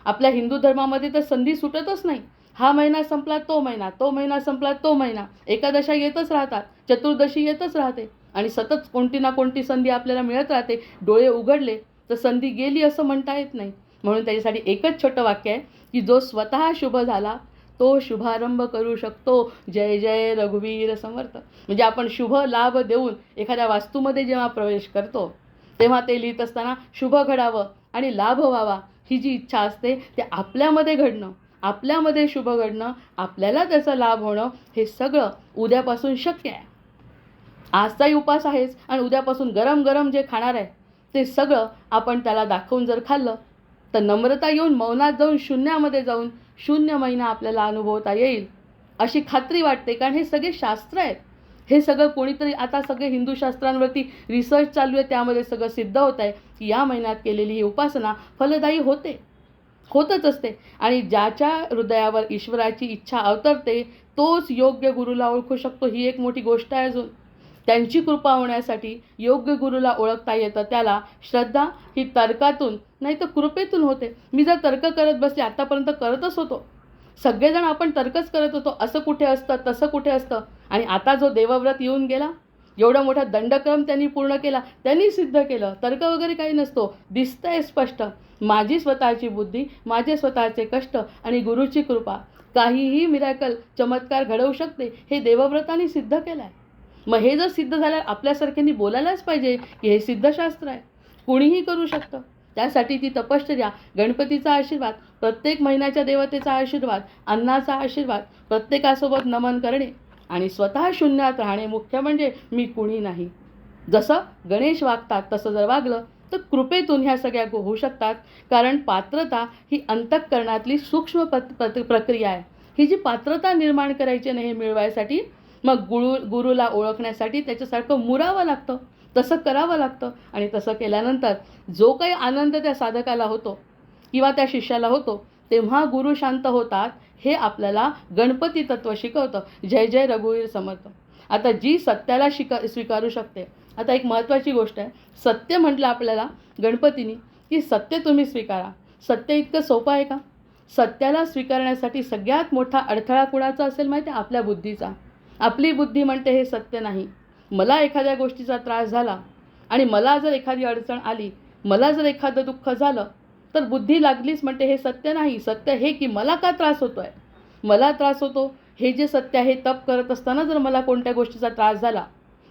आपल्या हिंदू धर्मामध्ये तर संधी सुटतच नाही. हा महिना संपला तो महिना, तो महिना संपला तो महिना, एकादशा येतच राहतात, चतुर्दशी येतच राहते आणि सतत कोणती ना कोणती संधी आपल्याला मिळत राहते. डोळे उघडले तर संधी गेली असं म्हणता येत नाही. म्हणून त्याच्यासाठी एकच छोटं वाक्य आहे की जो स्वतः शुभ झाला तो शुभारंभ करू शकतो. जय जय रघुवीर समर्थ. म्हणजे आपण शुभ लाभ देऊन एखाद्या वास्तूमध्ये जेव्हा प्रवेश करतो तेव्हा ते लिहित असताना शुभ घडावं आणि लाभ व्हावा ही जी इच्छा असते ते आपल्यामध्ये घडणं, आपल्यामध्ये शुभ घडणं, आपल्याला त्याचा लाभ होणं, हे सगळं उद्यापासून शक्य आहे. आजचाही उपास आहेच आणि उद्यापासून गरम गरम जे खाणार आहे ते सगळं आपण त्याला दाखवून जर खाल्लं तर नम्रता येऊन मौनात जाऊन शून्यामध्ये जाऊन 0 महिना आपल्याला अनुभवता येईल अशी खात्री वाटते. कारण हे सगळे शास्त्र आहेत. हे सगळं कोणीतरी आता सगळे हिंदू शास्त्रांवरती रिसर्च चालू आहे, त्यामध्ये सगळं सिद्ध होत आहे की या महिन्यात केलेली ही उपासना फलदायी होतच असते. आणि ज्याच्या हृदयावर ईश्वराची इच्छा अवतरते तोच योग्य गुरुला ओळखू शकतो. ही एक मोठी गोष्ट आहे. अजून त्यांची कृपा होण्यासाठी योग्य गुरुला ओळखता येतं. त्याला श्रद्धा ही तर्कातून नाही तर कृपेतून होते. मी जर तर्क करत बसले, आत्तापर्यंत करतच होतो, सगळेजण आपण तर्कच करत होतो, असं कुठे असतं, तसं कुठे असतं. आणि आता जो देवव्रत येऊन गेला, एवढा मोठा दंडक्रम त्यांनी पूर्ण केला, त्यांनी सिद्ध केलं, तर्क वगैरे काही नसतो, दिसतंय स्पष्ट. माझी स्वतःची बुद्धी, माझे स्वतःचे कष्ट आणि गुरुची कृपा काहीही मिरॅकल, चमत्कार घडवू शकते, हे देवव्रताने सिद्ध केलं आहे. मग हे जर सिद्ध झाल्यावर आपल्यासारख्यांनी बोलायलाच पाहिजे की हे सिद्धशास्त्र आहे, कुणीही करू शकतं. त्यासाठी ती तपश्चर्या, गणपतीचा आशीर्वाद, प्रत्येक महिन्याच्या देवतेचा आशीर्वाद, अन्नाचा आशीर्वाद, प्रत्येकासोबत नमन करणे आणि स्वतः शून्यात राहणे. मुख्य म्हणजे मी कुणी नाही. जसं गणेश वागतात तसं जर वागलं तर कृपेतून ह्या सगळ्या होऊ शकतात. कारण पात्रता ही अंतःकरणातली सूक्ष्म प्रक्रिया आहे. ही जी पात्रता निर्माण करायची नाही हे मिळवायसाठी मग गुरुला ओळखण्यासाठी त्याच्यासारखं मुरावं लागतं, तसं करावं लागतं. आणि तसं केल्यानंतर जो काही आनंद त्या साधकाला होतो किंवा त्या शिष्याला होतो तेव्हा गुरु शांत होतात. हे आपल्याला गणपती तत्त्व शिकवतं. जय जय रघुवीर समर्थ. आता जी सत्याला स्वीकारू शकते. आता एक महत्त्वाची गोष्ट आहे, सत्य म्हटलं आपल्याला गणपतीनी की सत्य तुम्ही स्वीकारा. सत्य इतकं सोपं आहे का? सत्याला स्वीकारण्यासाठी सगळ्यात मोठा अडथळा कुणाचा असेल माहिती आहे? आपल्या बुद्धीचा. आपली बुद्धी म्हणते हे सत्य नाही. मला एखाद्या गोष्टीचा त्रास झाला आणि मला जर एखादी अडचण आली, मला जर एखादं दुःख झालं तर बुद्धी लागलीच म्हणते हे सत्य नाही. सत्य हे की मला का त्रास होतो आहे, मला त्रास होतो हे जे सत्य आहे. तप करत असताना जर मला कोणत्या गोष्टीचा त्रास झाला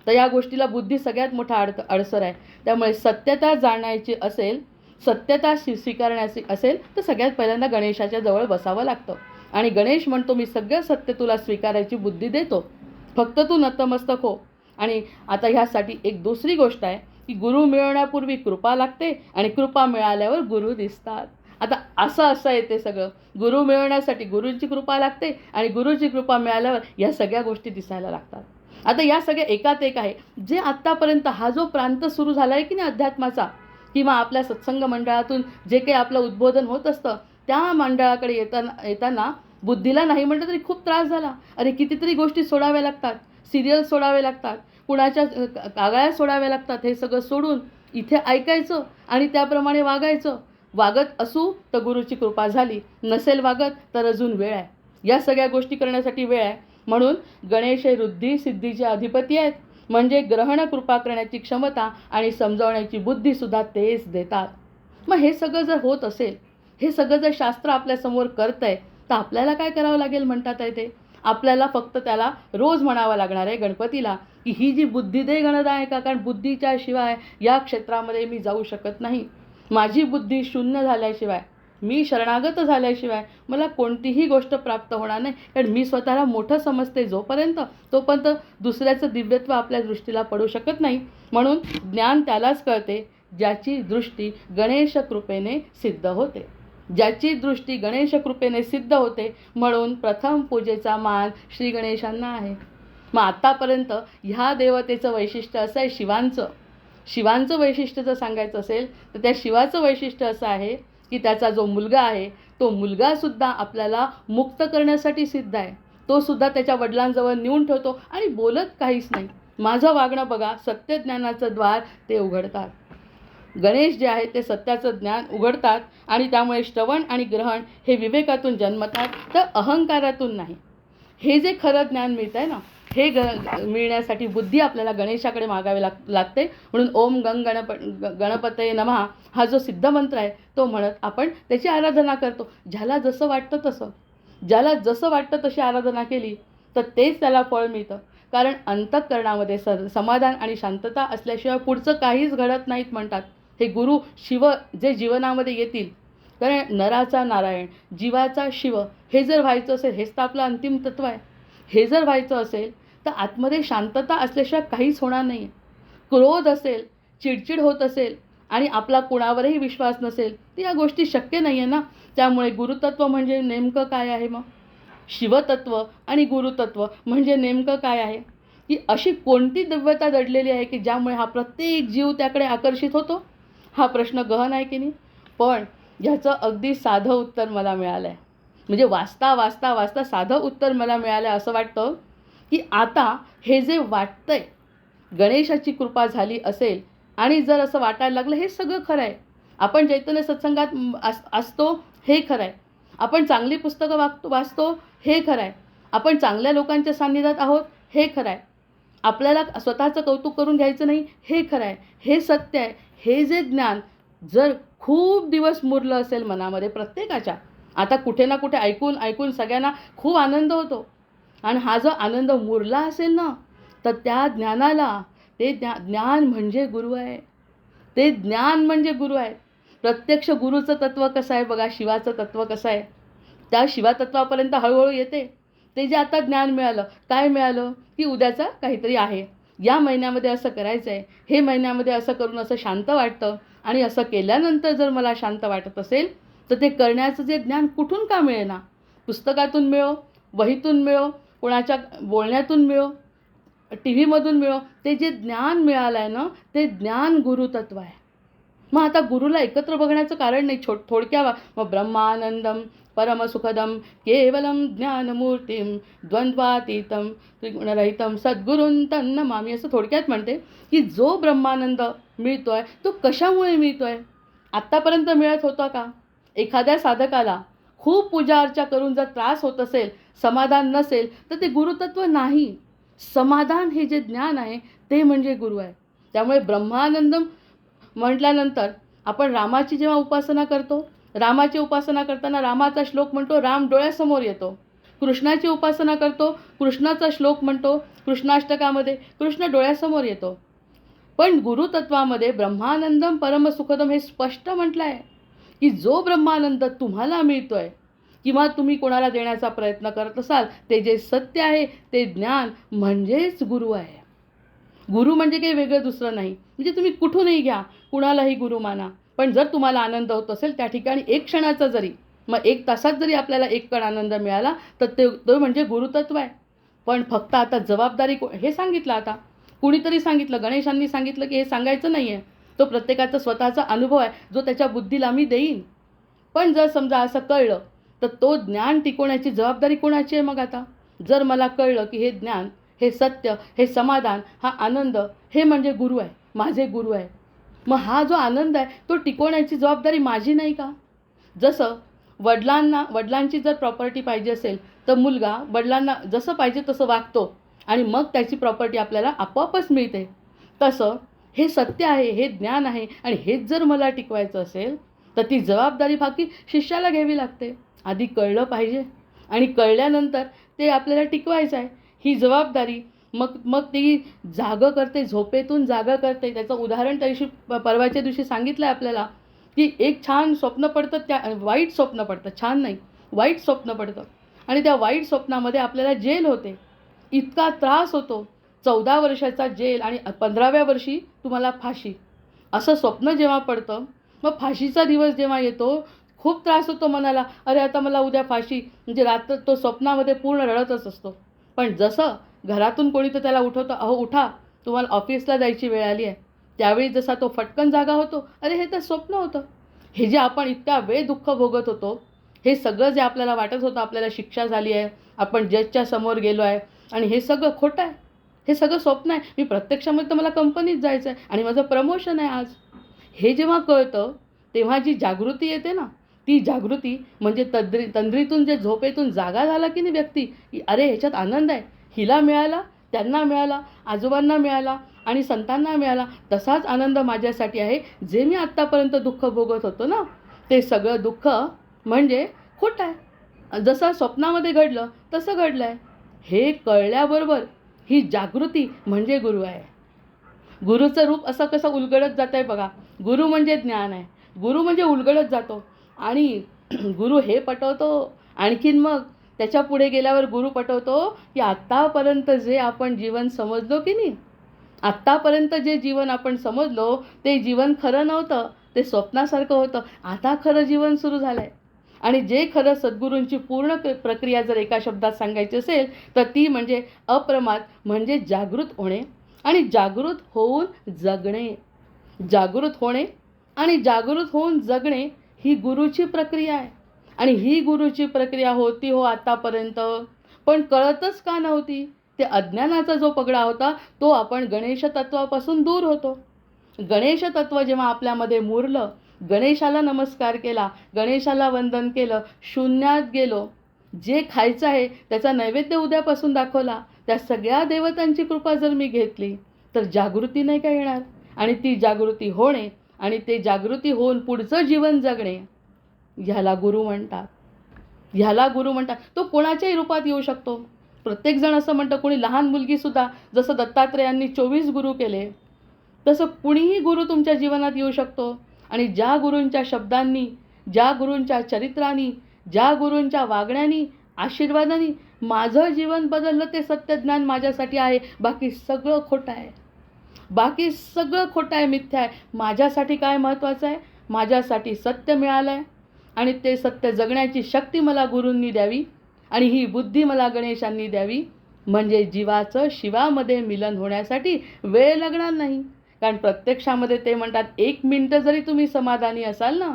तर या गोष्टीला बुद्धी सगळ्यात मोठा अडसर आहे. त्यामुळे सत्यता जाणायची असेल, सत्यता स्वीकारण्याची असेल तर सगळ्यात पहिल्यांदा गणेशाच्या जवळ बसावं लागतं. आणि गणेश म्हणतो मी सगळं सत्य तुला स्वीकारायची बुद्धी देतो, फक्त तू नतमस्तक हो. आणि आता ह्यासाठी एक दुसरी गोष्ट आहे की गुरु मिळवण्यापूर्वी कृपा लागते आणि कृपा मिळाल्यावर गुरु दिसतात. आता असं येते सगळं. गुरु मिळवण्यासाठी गुरूंची कृपा लागते आणि गुरुची कृपा मिळाल्यावर या सगळ्या गोष्टी दिसायला लागतात. आता या सगळ्या एकात एक आहे. जे आत्तापर्यंत हा जो प्रांत सुरू झाला आहे की नाही अध्यात्माचा, किंवा आपल्या सत्संग मंडळातून जे काही आपलं उद्बोधन होत असतं त्या मंडळाकडे येताना बुद्धीला नाही म्हटलं तरी खूप त्रास झाला. अरे कितीतरी गोष्टी सोडाव्या लागतात, सिरियल सोडावे लागतात, कुणाच्या कागळ्या सोडाव्या लागतात. हे सगळं सोडून इथे ऐकायचं आणि त्याप्रमाणे वागायचं. वागत असू तर गुरुची कृपा झाली, नसेल वागत तर अजून वेळ आहे. या सगळ्या गोष्टी करण्यासाठी वेळ आहे. म्हणून गणेश हे रुद्धी सिद्धीचे अधिपती आहेत. म्हणजे ग्रहण कृपा करण्याची क्षमता आणि समजावण्याची बुद्धीसुद्धा तेच देतात. मग हे सगळं जर होत असेल, हे सगळं जर शास्त्र आपल्यासमोर करतं आहे तर आपल्याला काय करावं लागेल म्हणतात आहे ते? आपल्याला फक्त त्याला रोज म्हणावं लागणार आहे गणपतीला की ही जी बुद्धी दे गणनायका, कारण बुद्धीच्या शिवाय या क्षेत्रामध्ये मी जाऊ शकत नाही. माझी बुद्धी शून्य झाल्याशिवाय, मी शरणागत झाल्याशिवाय मला कोणतीही गोष्ट प्राप्त होणार नाही. कारण मी स्वतःला मोठं समजते तोपर्यंत दुसऱ्याचं दिव्यत्व आपल्या दृष्टीला पडू शकत नाही. म्हणून ज्ञान त्यालाच कळते ज्याची दृष्टी गणेश कृपेने सिद्ध होते. ज्याची दृष्टी गणेश कृपेने सिद्ध होते. म्हणून प्रथम पूजेचा मान श्री गणेशांना आहे. मग आत्तापर्यंत ह्या देवतेचं वैशिष्ट्य असं आहे, शिवांचं वैशिष्ट्य जर सांगायचं असेल तर त्या शिवाचं वैशिष्ट्य असं आहे की त्याचा जो मुलगा आहे तो मुलगासुद्धा आपल्याला मुक्त करण्यासाठी सिद्ध आहे. तो सुद्धा त्याच्या वडिलांजवळ नेऊन ठेवतो आणि बोलत काहीच नाही. माझं वागणं बघा, सत्यज्ञानाचं द्वार ते उघडतात. गणेश जे आहे ते सत्याचं ज्ञान उघडतात आणि त्यामुळे श्रवण आणि ग्रहण हे विवेकातून जन्मतात, तर अहंकारातून नाही. हे जे खरं ज्ञान मिळतं आहे ना, हे मिळण्यासाठी बुद्धी आपल्याला गणेशाकडे मागावी लागते. म्हणून ओम गणपतये नमः हा जो सिद्ध मंत्र आहे तो म्हणत आपण त्याची आराधना करतो. ज्याला जसं वाटतं तशी आराधना केली तर तेच त्याला फळ मिळतं. कारण अंतःकरणामध्ये समाधान आणि शांतता असल्याशिवाय पुढचं काहीच घडत नाहीत म्हणतात हे गुरु शिव. जे जीवनामध्ये येतील, कारण नराचा नारायण, जीवाचा शिव हे जर व्हायचं असेल, हेच तर आपलं अंतिम तत्व आहे. हे जर व्हायचं असेल तर आतमध्ये शांतता असल्याशिवाय काहीच होणार नाही. क्रोध असेल, चिडचिड होत असेल आणि आपला कुणावरही विश्वास नसेल तर या गोष्टी शक्य नाही आहे ना. त्यामुळे गुरुतत्व म्हणजे नेमकं काय आहे? मग शिवतत्व आणि गुरुतत्व म्हणजे नेमकं काय आहे? की अशी कोणती दिव्यता दडलेली आहे की ज्यामुळे हा प्रत्येक जीव त्याकडे आकर्षित होतो? हा प्रश्न गहन आहे की नाही? पण ह्याचं अगदी साधं उत्तर मला मिळालं आहे. म्हणजे वाचता साधं उत्तर मला मिळालं आहे. असं वाटतं की आता हे जे वाटतंय गणेशाची कृपा झाली असेल आणि जर असं वाटायला लागलं हे सगळं खरं आहे. आपण चैतन्य सत्संगात असतो हे खरं आहे. आपण चांगली पुस्तकं वाचतो हे खरं आहे. आपण चांगल्या लोकांच्या सान्निध्यात आहोत हे खरं आहे. आपल्याला स्वतःचं कौतुक करून घ्यायचं नाही हे खरं आहे. हे सत्य आहे. हे जे ज्ञान जर खूप दिवस मुरलं असेल मनामध्ये प्रत्येकाच्या, आता कुठे ना कुठे ऐकून सगळ्यांना खूप आनंद होतो आणि हा जो आनंद मुरला असेल ना तर त्या ज्ञानाला ते ज्ञान म्हणजे गुरु आहे. ते ज्ञान म्हणजे गुरु आहे. प्रत्यक्ष गुरुचं तत्त्व कसं आहे बघा, शिवाचं तत्त्व कसं आहे, त्या शिवातत्वापर्यंत हळूहळू येते. ते जे आता ज्ञान मिळालं, काय मिळालं की उद्याचं काहीतरी आहे, या महिन्यामध्ये असं करायचं आहे, हे महिन्यामध्ये असं करून असं शांत वाटतं आणि असं केल्यानंतर जर मला शांत वाटत असेल तर ते करण्याचं जे ज्ञान कुठून का मिळेना? पुस्तकातून मिळो, वहीतून मिळो, कोणाच्या बोलण्यातून मिळो, टी व्हीमधून मिळो, ते जे ज्ञान मिळालं आहे ना, ते ज्ञान गुरुतत्व आहे. मग आता गुरुला एकत्र बघण्याचं कारण नाही. मग ब्रह्मानंदम परमसुखदम केवलम ज्ञानमूर्तीम द्वंद्वातीतम त्रिगुणरहितम सद्गुरूं तन्नमामि, असं थोडक्यात म्हणते की जो ब्रह्मानंद मिळतोय तो कशामुळे मिळतोय? आत्तापर्यंत मिळत होता का? एखाद्या साधकाला खूप पूजा अर्चा करून जर त्रास होत असेल, समाधान नसेल, तर ते गुरुतत्व नाही. समाधान हे जे ज्ञान आहे ते म्हणजे गुरु आहे. त्यामुळे ब्रह्मानंदम म्हटल्यानंतर आपण रामाची जेव्हा उपासना करतो, रामाची उपासना करताना रामाचा श्लोक म्हणतो, राम डोळ्यासमोर येतो. कृष्णाची उपासना करतो, कृष्णाचा श्लोक म्हणतो, कृष्णाष्टकामध्ये कृष्ण डोळ्यासमोर येतो. पण गुरुतत्वामध्ये ब्रह्मानंदम परमसुखदम हे स्पष्ट म्हटलं आहे की जो ब्रह्मानंद तुम्हाला मिळतोय किंवा तुम्ही कोणाला देण्याचा प्रयत्न करत असाल, ते जे सत्य आहे ते ज्ञान म्हणजेच गुरु आहे. गुरु म्हणजे काही वेगळं दुसरं नाही. म्हणजे तुम्ही कुठूनही घ्या, कुणालाही गुरु माना, पण जर तुम्हाला आनंद होत असेल त्या ठिकाणी एक क्षणाचा जरी, मग 1 तासात जरी आपल्याला एक कण आनंद मिळाला तर तो म्हणजे गुरुतत्व आहे. पण फक्त आता जबाबदारी हे सांगितलं, आता कुणीतरी सांगितलं, गणेशांनी सांगितलं की हे सांगायचं नाही आहे. तो प्रत्येकाचा स्वतःचा अनुभव आहे जो त्याच्या बुद्धीला मी देईन. पण जर समजा असं कळलं तर तो ज्ञान टिकवण्याची जबाबदारी कोणाची आहे? मग आता जर मला कळलं की हे ज्ञान, हे सत्य, हे समाधान, हा आनंद हे म्हणजे गुरु आहे, माझे गुरु आहे, मग हा जो आनंद आहे तो टिकवण्याची जबाबदारी माझी नाही का? जसं वडिलांची जर प्रॉपर्टी पाहिजे असेल तर मुलगा वडिलांना जसं पाहिजे तसं वागतो आणि मग त्याची प्रॉपर्टी आपल्याला आपोआपच मिळते. तसं हे सत्य आहे, हे ज्ञान आहे आणि हेच जर मला टिकवायचं असेल तर ती जबाबदारी बाकी शिष्याला घ्यावी लागते. आधी कळलं पाहिजे आणि कळल्यानंतर ते आपल्याला टिकवायचं आहे, ही जबाबदारी. मग ती जागं करते, झोपेतून जागं करते. त्याचं उदाहरण त्या दिवशी परवाच्या दिवशी सांगितलं आहे आपल्याला की एक छान स्वप्न पडतं, त्या वाईट स्वप्न पडतं, छान नाही वाईट स्वप्न पडतं आणि त्या वाईट स्वप्नामध्ये आपल्याला जेल होते, इतका त्रास होतो, 14 वर्षाचा जेल आणि 15व्या वर्षी तुम्हाला फाशी. असं स्वप्न जेव्हा पडतं, मग फाशीचा दिवस जेव्हा येतो खूप त्रास होतो मनाला. अरे आता मला उद्या फाशी, म्हणजे रात्र तो स्वप्नामध्ये पूर्ण रडतच असतो. पण जसं घरातून कोणी तर त्याला उठवतं, अहो उठा, तुम्हाला ऑफिसला जायची वेळ आली आहे, त्यावेळी जसा तो फटकन जागा होतो, अरे हे तर स्वप्न होतं. हे जे आपण इतका वेळ दुःख भोगत होतो, हे सगळं जे आपल्याला वाटत होतं आपल्याला शिक्षा झाली आहे, आपण जजच्या समोर गेलो आहे आणि हे सगळं खोटं आहे, हे सगळं स्वप्न आहे. मी प्रत्यक्षामध्ये तर मला कंपनीत जायचं आहे आणि माझं प्रमोशन आहे आज. हे जेव्हा कळतं तेव्हा जी जागृती येते ना, ती जागृती म्हणजे तंद्रीतून जे झोपेतून जागा झाला की नाही व्यक्ती, की अरे ह्याच्यात आनंद आहे, हिला मिळाला, त्यांना मिळाला, आजोबांना मिळाला आणि संतांना मिळाला, तसाच आनंद माझ्यासाठी आहे. जे मी आत्तापर्यंत दुःख भोगत होतो ना, ते सगळं दुःख म्हणजे खोटं आहे, जसं स्वप्नामध्ये घडलं तसं घडलं आहे. हे कळल्याबरोबर ही जागृती म्हणजे गुरु आहे. गुरुचं रूप असं कसं उलगडत जातं आहे बघा. गुरु म्हणजे ज्ञान आहे, गुरु म्हणजे उलगडत जातो आणि गुरु हे पटवतो. आणखीन मग त्याच्या पुढे गेल्यावर गुरु पटवतो की आत्तापर्यंत जे आपण जीवन समजलो की नाही, आत्तापर्यंत जे जीवन आपण समजलो ते जीवन खरं नव्हतं, ते स्वप्नासारखं होतं. आता खरं जीवन सुरू झालं आहे आणि जे खरं सद्गुरूंची पूर्ण प्रक्रिया जर एका शब्दात सांगायची असेल तर ती म्हणजे अप्रमाद, म्हणजे जागृत होणे आणि जागृत होऊन जगणे. जागृत होणे आणि जागृत होऊन जगणे ही गुरुची प्रक्रिया आहे आणि ही गुरुची प्रक्रिया होती हो आतापर्यंत, पण कळतच का नव्हती? ते अज्ञानाचा जो पगडा होता तो आपण गणेश तत्वापासून दूर होतो. गणेश तत्व जेव्हा आपल्यामध्ये मुरलं, गणेशाला नमस्कार केला, गणेशाला वंदन केलं, शून्यात गेलो, जे खायचं आहे त्याचा नैवेद्य उद्यापासून दाखवला, त्या सगळ्या देवतांची कृपा जर मी घेतली तर जागृती नाही का येणार? आणि ती जागृती होणे आणि ते जागृती होऊन पुढचं जीवन जगणे, ह्याला गुरु म्हणतात. ह्याला गुरु म्हणतात. तो कोणाच्याही रूपात येऊ शकतो. प्रत्येकजण असं म्हणतं, कोणी लहान मुलगीसुद्धा, जसं दत्तात्रेयांनी 24 गुरु केले तसं कुणीही गुरु तुमच्या जीवनात येऊ शकतो. आणि ज्या गुरूंच्या शब्दांनी, ज्या गुरूंच्या चरित्रांनी, ज्या गुरूंच्या वागण्यानी, आशीर्वादांनी माझं जीवन बदललं ते सत्यज्ञान माझ्यासाठी आहे, बाकी सगळं खोटं आहे. बाकी सगळं खोटं आहे, मिथ्या आहे. माझ्यासाठी काय महत्त्वाचं आहे? माझ्यासाठी सत्य मिळालं आहे आणि ते सत्य जगण्याची शक्ती मला गुरूंनी द्यावी आणि ही बुद्धी मला गणेशांनी द्यावी. म्हणजे जीवाचं शिवामध्ये मिलन होण्यासाठी वेळ लागणार नाही. कारण प्रत्यक्षामध्ये ते म्हणतात 1 मिनिटं जरी तुम्ही समाधानी असाल ना,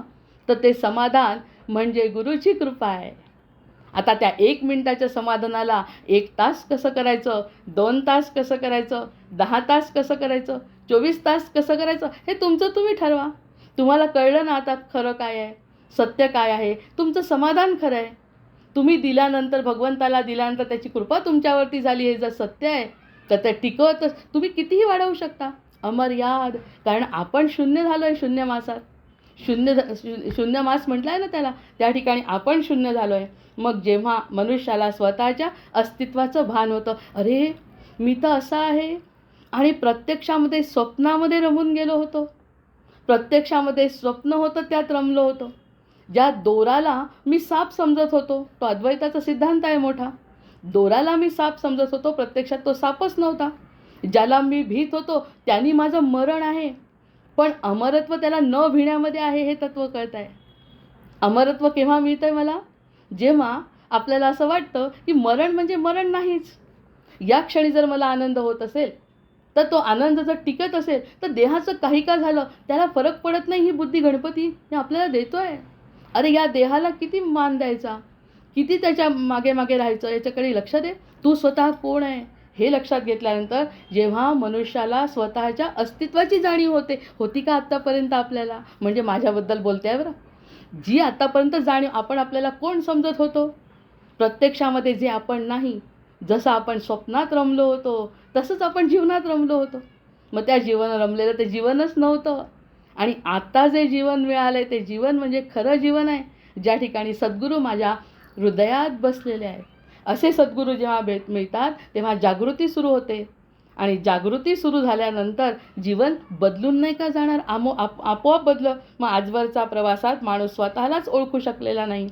तर ते समाधान म्हणजे गुरुची कृपा आहे. आता त्या 1 मिनिटाच्या समाधानाला 1 तास कसं करायचं, 2 तास कसं करायचं, 10 तास कसं करायचं, 24 तास कसं करायचं, हे तुमचं तुम्ही ठरवा. तुम्हाला कळलं ना आता खरं काय आहे, सत्य काय आहे, तुमचं समाधान खरं आहे. तुम्ही दिल्यानंतर, भगवंताला दिल्यानंतर त्याची कृपा तुमच्यावरती झाली, हे जर सत्य आहे तर ते टिकवतच तुम्ही कितीही वाढवू शकता अमर्याद. कारण आपण शून्य झालो आहे शून्य मासात. शून्य मास म्हटलं आहे ना त्याला, त्या ठिकाणी आपण शून्य झालो आहे. मग जेव्हा मनुष्याला स्वतःच्या अस्तित्वाचं भान होतं, अरे मी तर असा आहे, आणि प्रत्यक्षामध्ये स्वप्नामध्ये रमून गेलो होतो. प्रत्यक्षामध्ये स्वप्न होतं, त्यात रमलो होतो. ज्या दोराला मी साप समजत होतो, तो अद्वैताचा सिद्धांत आहे मोठा. दोराला मी साप समजत होतो, प्रत्यक्षात तो सापच नव्हता. ज्याला मी भीत होतो त्यांनी माझं मरण आहे, पण अमरत्व त्याला न भिण्यामध्ये आहे, हे तत्त्व कळत आहे. अमरत्व केव्हा मिळतं आहे मला? जेव्हा आपल्याला असं वाटतं की मरण म्हणजे मरण नाहीच. या क्षणी जर मला आनंद होत असेल, तर तो आनंद जर टिकत असेल, तर देहाचं काही का झालं त्याला फरक पडत नाही. ही बुद्धी गणपती हे आपल्याला देतो आहे. अरे या देहाला किती मान द्यायचा, किती त्याच्या मागे मागे राहायचं, याच्याकडे लक्ष दे. तू स्वतः कोण आहे हे लक्षात घेतल्यानंतर जेव्हा मनुष्याला स्वतःच्या अस्तित्वाची जाणीव होती का आत्तापर्यंत आपल्याला, म्हणजे माझ्याबद्दल बोलते आहे बरं, जी आत्तापर्यंत जाणीव, आपण आपल्याला कोण समजत होतो, प्रत्यक्षामध्ये जे आपण नाही, जसं आपण स्वप्नात रमलो होतो तसंच आपण जीवनात रमलो होतो. मग त्या जीवन रमलेलं ते जीवनच नव्हतं. आणि आत्ता जे जीवन मिळालं आहे ते जीवन म्हणजे खरं जीवन आहे, ज्या ठिकाणी सद्गुरू माझ्या हृदयात बसलेले आहेत. असे सद्गुरू जेव्हा मिळतात तेव्हा जागृती सुरू होते, आणि जागृती सुरू झाल्यानंतर जीवन बदलून नाही का जाणार, आपोआप बदलं. मग आजवरचा प्रवासात माणूस स्वतःलाच ओळखू शकलेला नाही.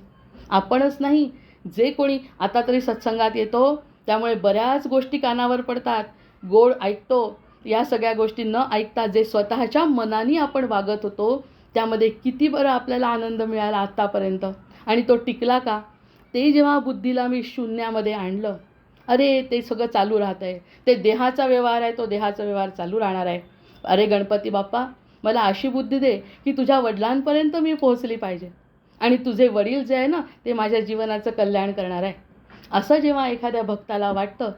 आपणच नाही, जे कोणी आता तरी सत्संगात येतो त्यामुळे बऱ्याच गोष्टी कानावर पडतात, गोड ऐकतो. या सगळ्या गोष्टी न ऐकता जे स्वतःच्या मनाने आपण वागत होतो त्यामध्ये किती बरं आपल्याला आनंद मिळाला आत्तापर्यंत, आणि तो टिकला का? ते जेव्हा बुद्धीला मी शून्यामध्ये आणलं, अरे ते सगळं चालू राहत आहे. ते देहाचा व्यवहार आहे, तो देहाचा व्यवहार चालू राहणार आहे. अरे गणपती बाप्पा, मला अशी बुद्धी दे की तुझ्या वडिलांपर्यंत मी पोहोचली पाहिजे, आणि तुझे वडील जे आहे ना ते माझ्या जीवनाचं कल्याण करणार आहे. असं जेव्हा एखाद्या भक्ताला वाटतं,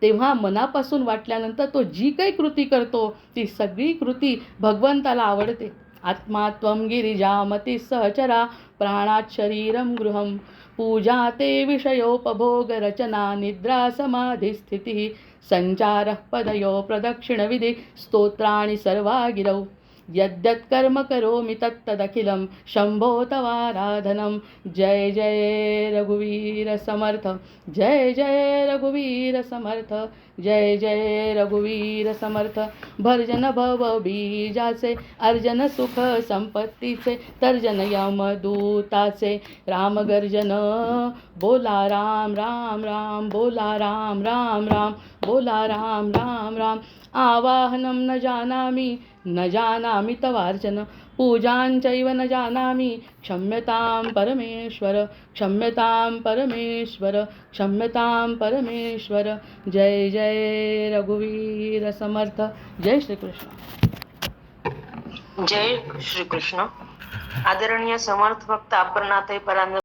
तेव्हा मनापासून वाटल्यानंतर तो जी काही कृती करतो ती सगळी कृती भगवंताला आवडते. आत्मा त्वं गिरिजामती सहचरा प्राणात शरीरम गृहम पूजा ते विषयोपभोग रचना निद्रा समाधी स्थिती संचारः पदयो प्रदक्षिणविधी स्तोत्राणि सर्वा गिरौ यद्यत् कर्म करोमि तत्तदखिलं शंभो तवाराधनं. जय जय रघुवीर समर्थ, जय जय रघुवीर समर्थ, जय जय रघुवीर समर्थ. भर्जन भव बीजाचे अर्जन सुख संपत्तीचे तर्जन यमदूताचे रामगर्जन बोला राम राम राम, बोला राम राम राम, बोला राम राम राम. आवाहनं न जानामि तवार्चन पूजांचैव न जानामि क्षम्यतां परमेश्वर, क्षम्यतां परमेश्वर, क्षम्यतां परमेश्वर. जय जय रघुवीर समर्थ. जय श्रीकृष्ण. जय श्री कृष्ण. आदरणीय समर्थ भक्त अपर्णाताई परांजपे